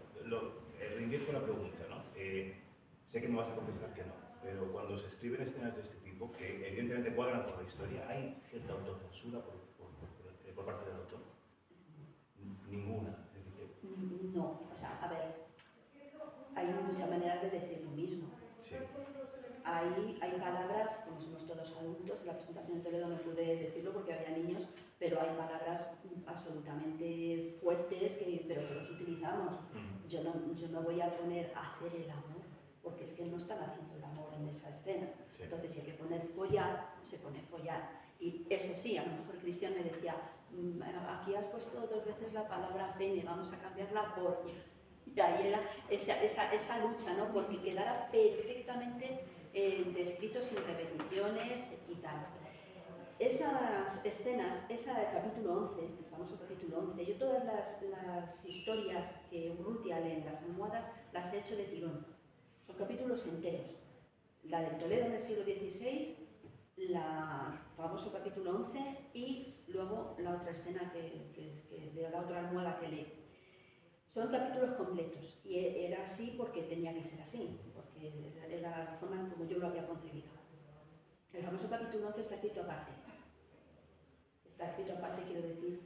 reinvierto la pregunta, ¿no? Sé que me vas a contestar que no, pero cuando se escriben escenas de este tipo, que evidentemente cuadran con la historia, ¿hay cierta autocensura por parte del autor? Ninguna. No, o sea, a ver, hay muchas maneras de decir lo mismo. Sí. Hay palabras, como somos todos adultos, en la presentación de Toledo no pude decirlo porque había niños, pero hay palabras absolutamente fuertes pero todos utilizamos. Yo no voy a poner hacer el amor, porque es que no están haciendo el amor en esa escena. Sí. Entonces, si hay que poner follar, se pone follar. Y eso sí, a lo mejor Cristian me decía, aquí has puesto 2 veces la palabra pene, vamos a cambiarla por... Y ahí era esa lucha, ¿no? Porque quedara perfectamente descrito sin repeticiones y tal. Esas escenas, ese capítulo 11, el famoso capítulo 11, yo todas las historias que Urrutia lee en las almohadas las he hecho de tirón. Son capítulos enteros. La del Toledo en el siglo XVI, el famoso capítulo 11 y luego la otra escena de la otra almohada que lee. Son capítulos completos y era así porque tenía que ser así, porque era la forma como yo lo había concebido. El famoso capítulo 11 está escrito aparte. Está escrito aparte, quiero decir,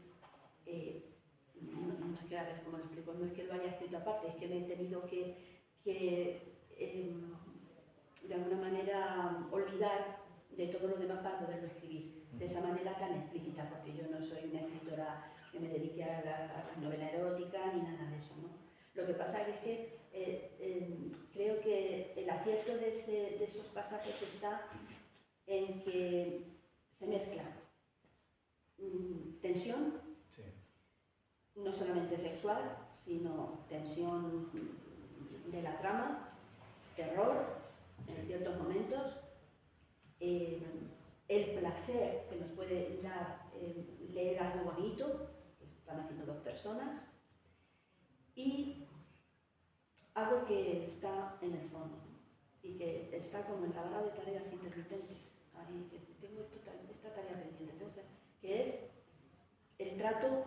no sé qué, a ver cómo lo explico, no es que lo haya escrito aparte, es que me he tenido que de alguna manera olvidar de todo lo demás para poderlo escribir de esa manera tan explícita, porque yo no soy una escritora que me dedique a la novela erótica ni nada de eso, ¿no? Lo que pasa es que creo que el acierto de esos pasajes está en que se mezcla tensión, Sí. no solamente sexual, sino tensión de la trama, terror en ciertos momentos, el placer que nos puede dar leer algo bonito, que están haciendo 2 personas, y algo que está en el fondo y que está como en la barra de tareas intermitente. Ahí, que tengo esta tarea pendiente, que es el trato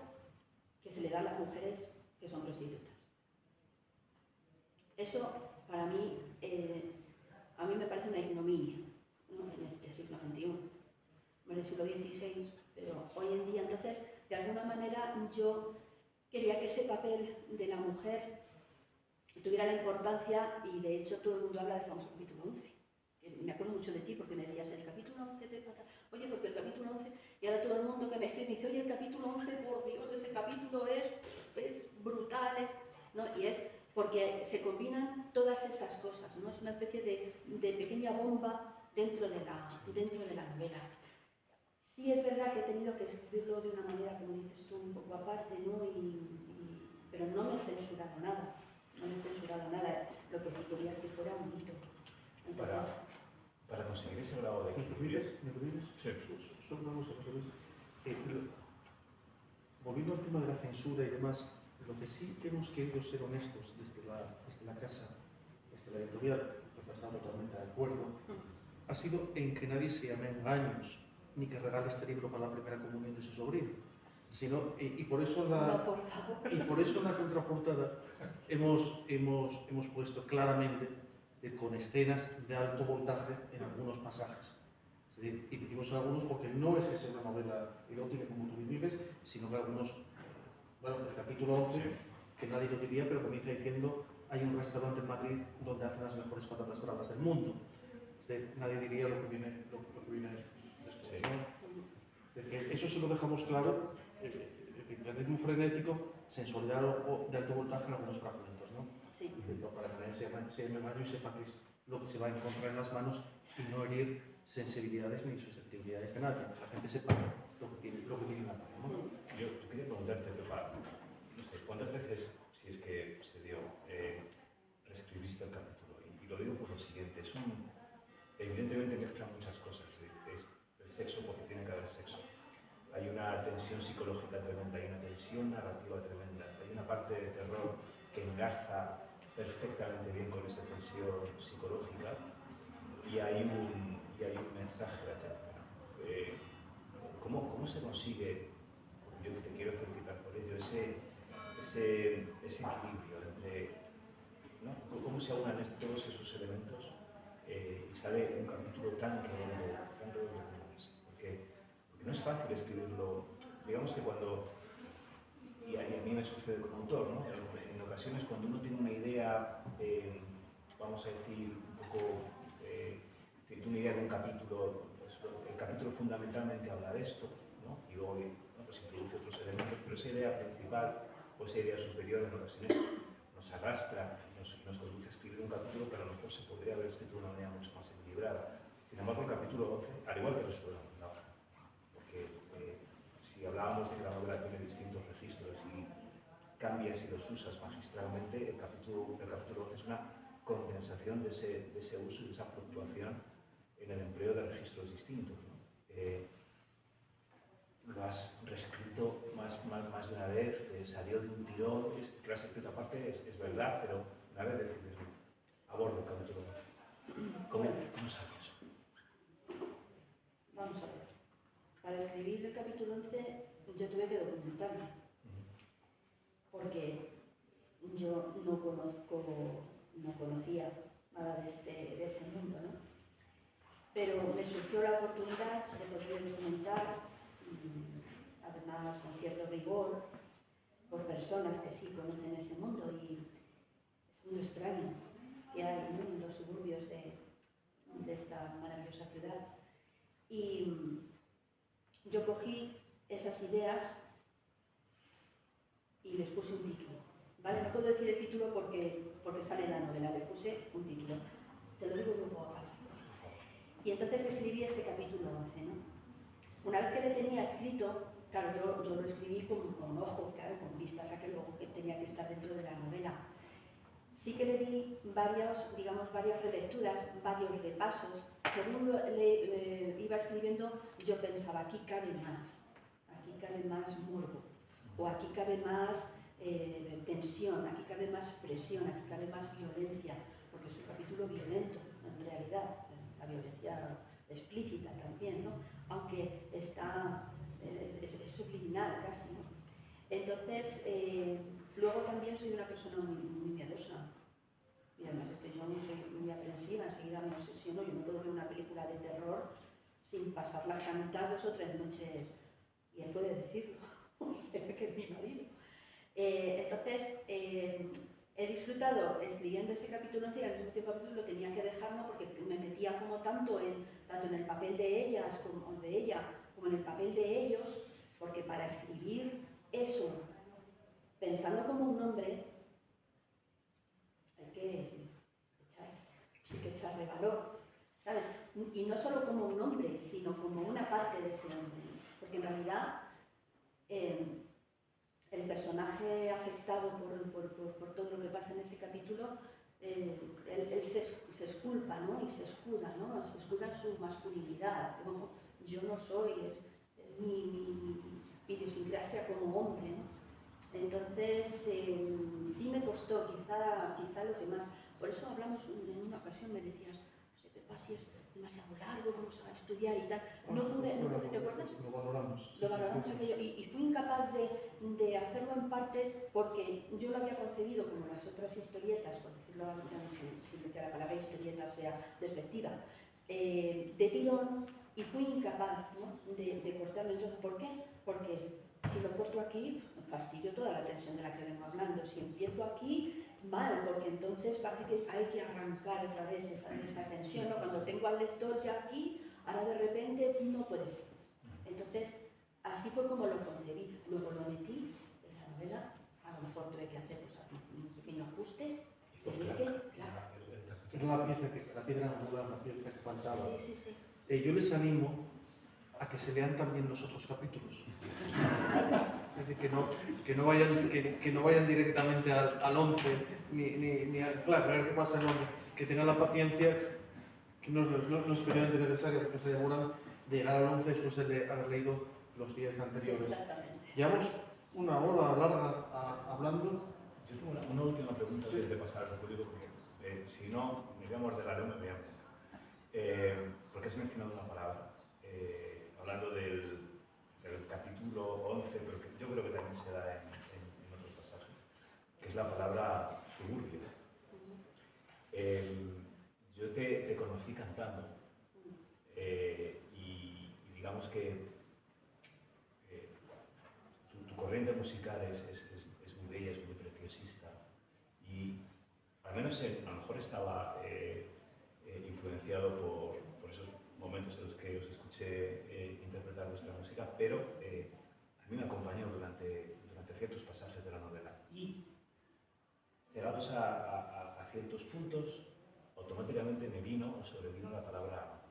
que se le da a las mujeres que son prostitutas. Eso, para mí, a mí me parece una ignominia, ¿no? En este siglo XXI, en el siglo XVI, pero hoy en día, entonces, de alguna manera yo quería que ese papel de la mujer tuviera la importancia, y de hecho todo el mundo habla del famoso capítulo 11. Me acuerdo mucho de ti porque me decías el capítulo 11, Pepa, oye, porque el capítulo 11, y ahora todo el mundo que me escribe me dice, oye, el capítulo 11, por Dios, ese capítulo es brutal, ¿no? Y es porque se combinan todas esas cosas, ¿no? Es una especie de pequeña bomba dentro de la novela. Sí es verdad que he tenido que escribirlo de una manera, como dices tú, un poco aparte, ¿no? Pero no me he censurado nada. Lo que sí quería es que fuera bonito. Entonces, para conseguir ese grado de ¿Me equilibrio. permites? Sí. Solo una cosa, volviendo al tema de la censura y demás, lo que sí hemos querido ser honestos desde la casa, desde la editorial, porque está totalmente de acuerdo, ha sido en que nadie se llame engaños, ni que regale este libro para la primera comunión de su sobrino. Sino, y por eso no, por favor. en la contraportada hemos puesto claramente con escenas de alto voltaje en algunos pasajes. Es decir, y decimos algunos porque no es que sea una novela erótica como tú dices, sino que algunos, bueno, el capítulo 11, que nadie lo diría, pero comienza diciendo, hay un restaurante en Madrid donde hacen las mejores patatas bravas del mundo. Es decir, nadie diría lo que viene después, ¿no? Es decir, que eso se lo dejamos claro, el ritmo frenético, sensualidad o de alto voltaje en algunos fragmentos, ¿no? Sí. Para que nadie se llame Mario y sepa que es lo que se va a encontrar en las manos y no herir sensibilidades ni susceptibilidades de nadie. Que la gente sepa lo que tiene en la mano, ¿no? Yo quería preguntarte, Pepa, no sé, ¿cuántas veces, si es que se dio, reescribiste el capítulo? Y lo digo por lo siguiente, evidentemente mezclan muchas cosas, es el sexo porque tiene que haber sexo. Hay una tensión psicológica tremenda, hay una tensión narrativa tremenda, hay una parte de terror que engarza perfectamente bien con esa tensión psicológica y hay un mensaje latente, ¿no? ¿Cómo se consigue, yo te quiero felicitar por ello, ese equilibrio entre, ¿no? ¿Cómo se aunan todos esos elementos y sale un capítulo tan redondo como ese? Porque no es fácil escribirlo. Digamos que cuando, y a mí me sucede como autor, ¿no? En ocasiones cuando uno tiene una idea, vamos a decir, un poco, tiene una idea de un capítulo, pues, el capítulo fundamentalmente habla de esto, ¿no? Y luego pues introduce otros elementos, pero esa idea principal o esa idea superior en ocasiones nos arrastra y nos conduce a escribir un capítulo que a lo mejor se podría haber escrito de una manera mucho más equilibrada. Sin embargo, el capítulo 11, al igual que el resto de la novela, porque si hablábamos de que la novela tiene distintos registros y cambias y los usas magistralmente, el capítulo 11 es una condensación de ese uso y de esa fluctuación en el empleo de registros distintos, ¿no? Lo has reescrito más de una vez, salió de un tirón, que lo has escrito aparte, es verdad, pero una vez decides, abordo el capítulo 11. ¿Cómo sale eso? Vamos a ver. Para escribir el capítulo 11 yo tuve que documentarme, porque yo no conocía nada de ese mundo, ¿no? Pero me surgió la oportunidad de poder documentar, además con cierto rigor, por personas que sí conocen ese mundo, y es un mundo extraño que hay en los suburbios de esta maravillosa ciudad. Y yo cogí esas ideas y les puse un título, ¿vale? No puedo decir el título porque sale en la novela, le puse un título. Te lo digo luego ahora. Y entonces escribí ese capítulo 11, ¿no? Una vez que le tenía escrito, claro, yo lo escribí con ojo, claro, con vistas a que luego tenía que estar dentro de la novela. Sí que le di varias relecturas, varios repasos. Según le iba escribiendo, yo pensaba, aquí cabe más morbo, o aquí cabe más tensión, aquí cabe más presión, aquí cabe más violencia, porque es un capítulo violento, en realidad, la violencia explícita también, ¿no? Aunque está, es subliminal casi, ¿no? Entonces, luego también soy una persona muy miedosa. Y además es que yo soy muy aprensiva, enseguida me obsesiono. Yo no puedo ver una película de terror sin pasar las camitas 2 o 3 noches. Y él puede decirlo. O que es mi marido. Entonces, he disfrutado escribiendo ese capítulo 11 y al mismo tiempo a veces lo tenía que dejar, ¿no? Porque me metía como tanto en el papel de ellas, como de ella, como en el papel de ellos, porque para escribir eso, pensando como un hombre, hay que echarle valor, ¿sabes? Y no solo como un hombre, sino como una parte de ese hombre. Porque en realidad el personaje afectado por todo lo que pasa en ese capítulo, él se esculpa, ¿no? Y se escuda, ¿no? Se escuda en su masculinidad. Como yo no soy, es mi idiosincrasia como hombre, ¿no? Entonces, sí me costó, quizá lo que más. Por eso hablamos en una ocasión, me decías, José Pepa, si es demasiado largo, vamos a estudiar y tal. No pude, ¿te acuerdas? Lo valoramos. Lo valoramos aquello y fui incapaz de hacerlo en partes porque yo lo había concebido como las otras historietas, por decirlo sin que la palabra historieta sea despectiva, de tirón, y fui incapaz, ¿no? de cortarlo. Entonces, ¿por qué? Porque si lo corto aquí, fastidio toda la tensión de la que vengo hablando. Si empiezo aquí, mal, porque entonces parece que hay que arrancar otra vez esa tensión, ¿no? Cuando tengo al lector ya aquí, ahora de repente no puede ser. Entonces, así fue como lo concebí. Luego lo metí en la novela, a lo mejor tuve que hacer pues, un pequeño ajuste, pero es que, claro. Era la piedra angular, la piedra que faltaba. Sí. Yo les animo a que se lean también los otros capítulos. Sí, que no vayan directamente al 11, ni a, claro, a ver qué pasa en el 11, que tengan la paciencia, que no es especialmente necesaria, porque se demoran de llegar al 11 después de haber leído los 10 anteriores. Exactamente. Llevamos una hora larga hablando. Yo tengo una última pregunta antes de pasar al público, porque si no, me voy a morder la lengua y me voy a morir. Porque has mencionado una palabra, hablando del capítulo 11, pero que yo creo que también se da en otros pasajes, que es la palabra suburbio. Yo te conocí cantando y digamos que tu corriente musical es muy bella, es muy preciosista y al menos a lo mejor estaba influenciado por esos momentos en los que os escuché interpretar vuestra música, pero a mí me acompañó durante ciertos pasajes de la novela. Y llegados a ciertos puntos, automáticamente me vino o sobrevino la palabra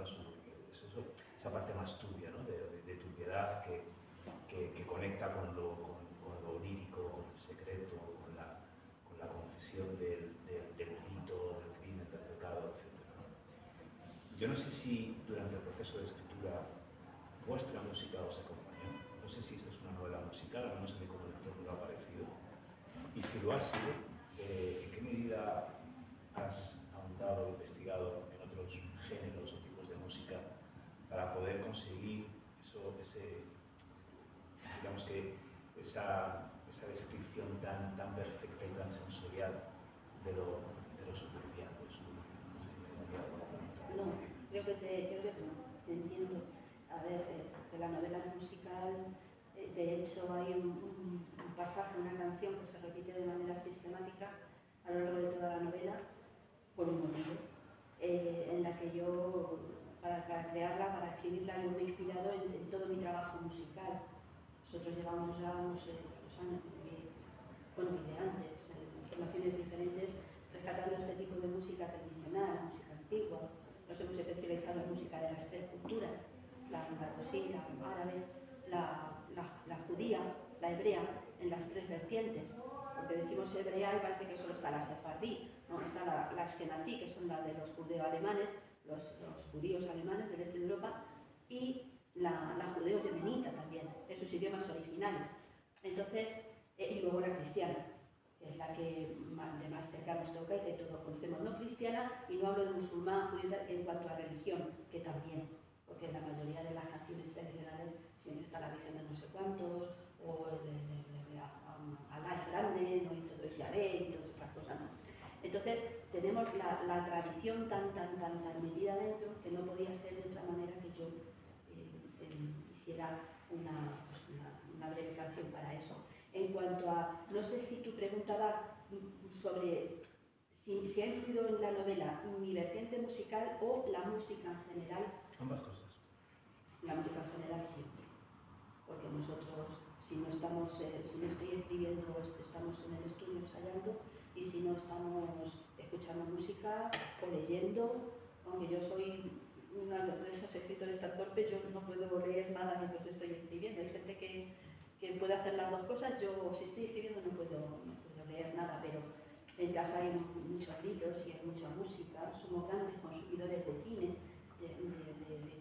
suburbio. Esa parte más turbia, ¿no? de tu piedad que conecta con lo onírico, con el secreto, con la confesión del delito, del crimen, del pecado, etc. Yo no sé si durante el proceso de escritura vuestra música os acompañó. No sé si esta es una novela musical, al menos a mí como lector me lo ha parecido. Y si lo ha sido, ¿en qué medida has ahondado, investigado en otros géneros o tipos de música para poder conseguir esa descripción tan perfecta y tan sensorial de lo suburbiano? No sé si me he quedado con la pregunta. No, creo que te entiendo. A ver, de la novela musical, de hecho hay un pasaje, una canción que se repite de manera sistemática a lo largo de toda la novela, por un motivo, en la que yo, para crearla, para escribirla, yo me he inspirado en todo mi trabajo musical. Nosotros llevamos ya, no sé, los años, desde antes, en formaciones diferentes, rescatando este tipo de música tradicional, música antigua. Nos hemos especializado en música de las tres culturas, la andalusí, la árabe, la judía, la hebrea, en las tres vertientes. Porque decimos hebrea y parece que solo está la sefardí, ¿no? Está la ashkenazí, que son la de los judeo-alemanes, los judíos alemanes del este de Europa, y la judeo-yemenita también, esos idiomas originales. Entonces, y luego la cristiana, que es la que de más cerca nos toca y que todos conocemos. No cristiana, y no hablo de musulmán, judío, en cuanto a religión, que también, porque en la mayoría de las canciones tradicionales siempre está la Virgen de no sé cuántos, o Alá es grande, ¿no? Y todo es Yahvé y todas esas cosas, ¿no? Entonces, tenemos la tradición tan metida dentro que no podía ser de otra manera que yo hiciera una breve inspiración para eso. En cuanto a, no sé si tu pregunta va sobre si ha influido en la novela mi vertiente musical o la música en general. Ambas cosas. La música en general siempre, porque nosotros si no estamos, si no estoy escribiendo, estamos en el estudio ensayando, y si no estamos escuchando música o leyendo, aunque yo soy una de esos escritores tan torpes, yo no puedo leer nada mientras estoy escribiendo. Hay gente que puede hacer las dos cosas, yo si estoy escribiendo no puedo leer nada, pero en casa hay muchos libros y hay mucha música, somos grandes consumidores de cine, de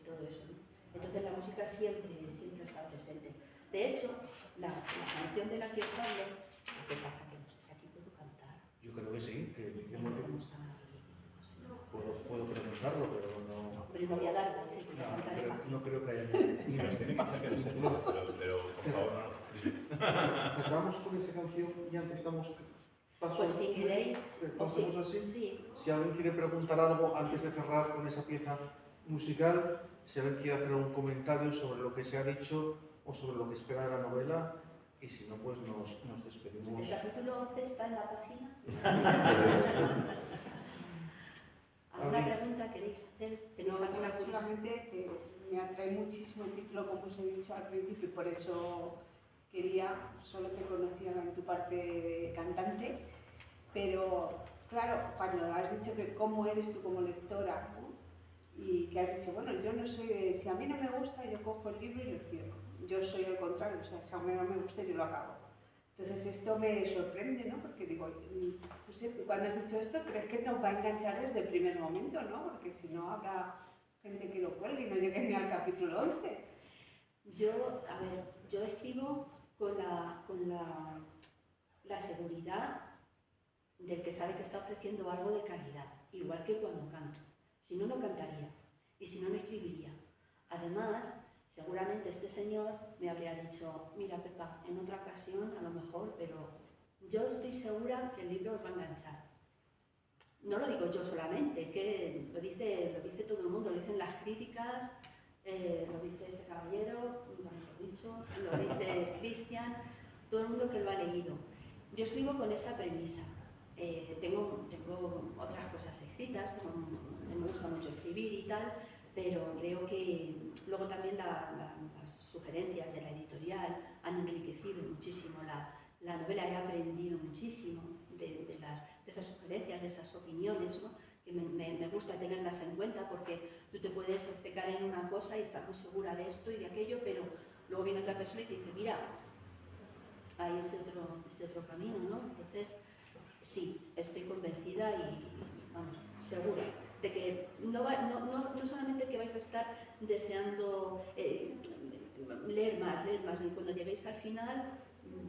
todo eso, ¿no? Entonces la música siempre está presente. De hecho, la canción de la que os hablo, ¿qué pasa? Que no sé si aquí puedo cantar. Yo creo que sí, que Vamos a... puedo preguntarlo, pero no... Hombre, no voy a dar voces, voy a cantar el No creo que haya... Si nos tiene que echar que nos eche, pero por favor no. Cerramos con esa canción y antes estamos... Pues si queréis... ¿Pasamos así? Sí. Si alguien quiere preguntar algo antes de cerrar con esa pieza musical, si alguien quiere hacer un comentario sobre lo que se ha dicho o sobre lo que espera de la novela, y si no, pues nos despedimos. ¿El capítulo 11 está en la página? ¿Alguna pregunta queréis hacer? ¿Tenéis No, alguna curiosidad? solamente que me atrae muchísimo el título, como os he dicho al principio, y por eso solo te conocía en tu parte de cantante, pero claro, cuando has dicho que cómo eres tú como lectora, ¿no? Y que has dicho, bueno, yo no soy de, si a mí no me gusta, yo cojo el libro y lo cierro. Yo soy al contrario, o sea, que a mí no me gusta, yo lo acabo. Entonces esto me sorprende, ¿no? Porque digo, no sé, cuando has dicho esto, ¿crees que nos va a enganchar desde el primer momento, no? Porque si no, habrá gente que lo cuelgue y no llegue ni al capítulo 11. Yo escribo con la seguridad del que sabe que está ofreciendo algo de calidad, igual que cuando canto. Si no, no cantaría, y si no, no escribiría. Además, seguramente este señor me habría dicho, mira Pepa, en otra ocasión a lo mejor, pero yo estoy segura que el libro os va a enganchar. No lo digo yo solamente, que lo dice todo el mundo, lo dicen las críticas, lo dice este caballero, lo he dicho, lo dice Cristian, todo el mundo que lo ha leído. Yo escribo con esa premisa. Tengo otras cosas escritas, me gusta mucho escribir y tal, pero creo que luego también las sugerencias de la editorial han enriquecido muchísimo la novela. He aprendido muchísimo de esas sugerencias, de esas opiniones, ¿no? Que me gusta tenerlas en cuenta, porque tú te puedes obcecar en una cosa y estar muy segura de esto y de aquello, pero luego viene otra persona y te dice, mira, hay este otro camino, ¿no? Entonces, sí, estoy convencida y, vamos, segura de que no solamente que vais a estar deseando leer más, y cuando lleguéis al final,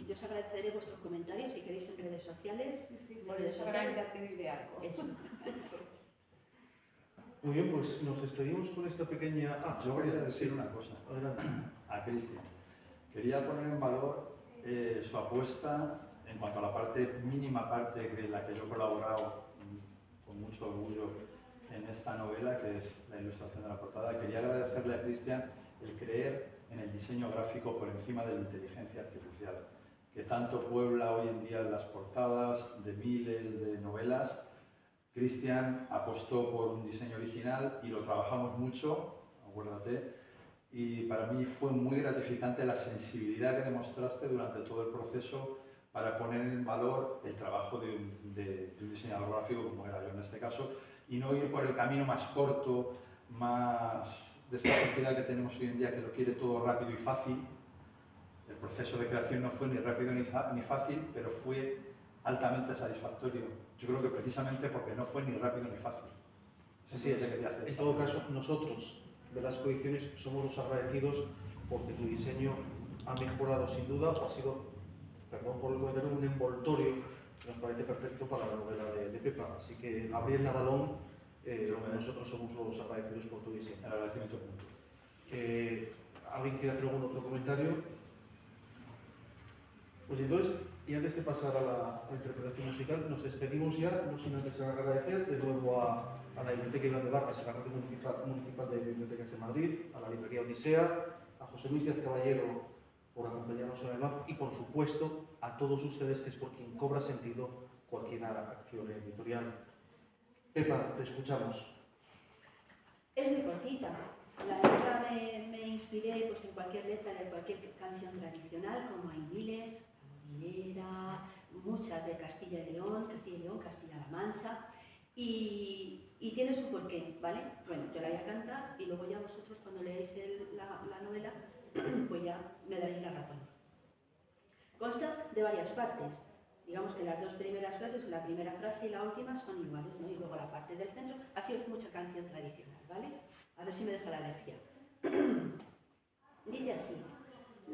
yo os agradeceré vuestros comentarios si queréis en redes sociales. Sí, por redes sociales. ya te diré algo. Eso es. Muy bien, pues nos despedimos con esta pequeña... Yo quería decir una cosa Adelante. a Cristian. Quería poner en valor su apuesta en cuanto a la mínima parte en la que yo he colaborado con mucho orgullo en esta novela, que es la ilustración de la portada. Quería agradecerle a Cristian el creer en el diseño gráfico por encima de la inteligencia artificial, que tanto puebla hoy en día las portadas de miles de novelas. Cristian apostó por un diseño original y lo trabajamos mucho, acuérdate, y para mí fue muy gratificante la sensibilidad que demostraste durante todo el proceso para poner en valor el trabajo de un diseñador gráfico como era yo en este caso, y no ir por el camino más corto, más de esta sociedad que tenemos hoy en día, que lo quiere todo rápido y fácil. El proceso de creación no fue ni rápido ni fácil, pero fue altamente satisfactorio. Yo creo que precisamente porque no fue ni rápido ni fácil. Así es. En todo caso, nosotros, Velasco Ediciones, somos los agradecidos porque tu diseño ha mejorado sin duda, o ha sido, perdón por el comentario, un envoltorio que nos parece perfecto para la novela de Pepa. Así que, Gabriel Nadalón, nosotros somos los agradecidos por tu diseño. El agradecimiento mutuo. ¿Alguien quiere hacer algún otro comentario? Pues entonces, y antes de pasar a la interpretación musical, nos despedimos ya, no sin antes agradecer de nuevo a la Biblioteca Iván de Vargas, a la Red Municipal de Bibliotecas de Madrid, a la Librería Odisea, a José Luis Díaz Caballero por acompañarnos una vez más y, por supuesto, a todos ustedes, que es por quien cobra sentido cualquier acción editorial. Pepa, te escuchamos. Es muy cortita. La letra me inspiré pues, en cualquier letra de cualquier canción tradicional, como hay miles, Minera, muchas de Castilla y León, Castilla-La Mancha, y tiene su porqué, ¿vale? Bueno, yo la voy a cantar y luego ya vosotros cuando leáis la novela, pues ya me daréis la razón. Consta de varias partes. Digamos que las dos primeras frases, la primera frase y la última, son iguales, ¿no? Y luego la parte del centro, así es mucha canción tradicional, ¿vale? A ver si me deja la alergia. Dice así.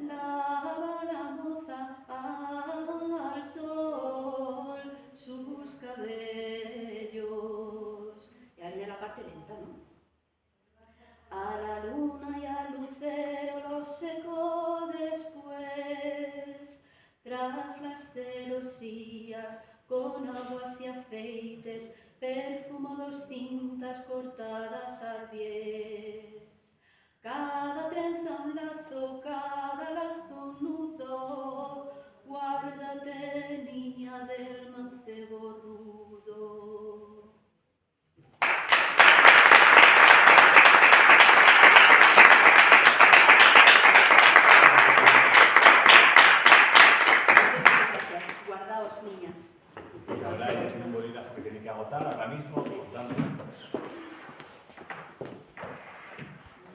Lava la moza al sol sus cabellos. Y ahí viene la parte lenta, ¿no? A la luna y al lucero los secó después, tras las celosías con aguas y aceites, perfumó 2 cintas cortadas al viento.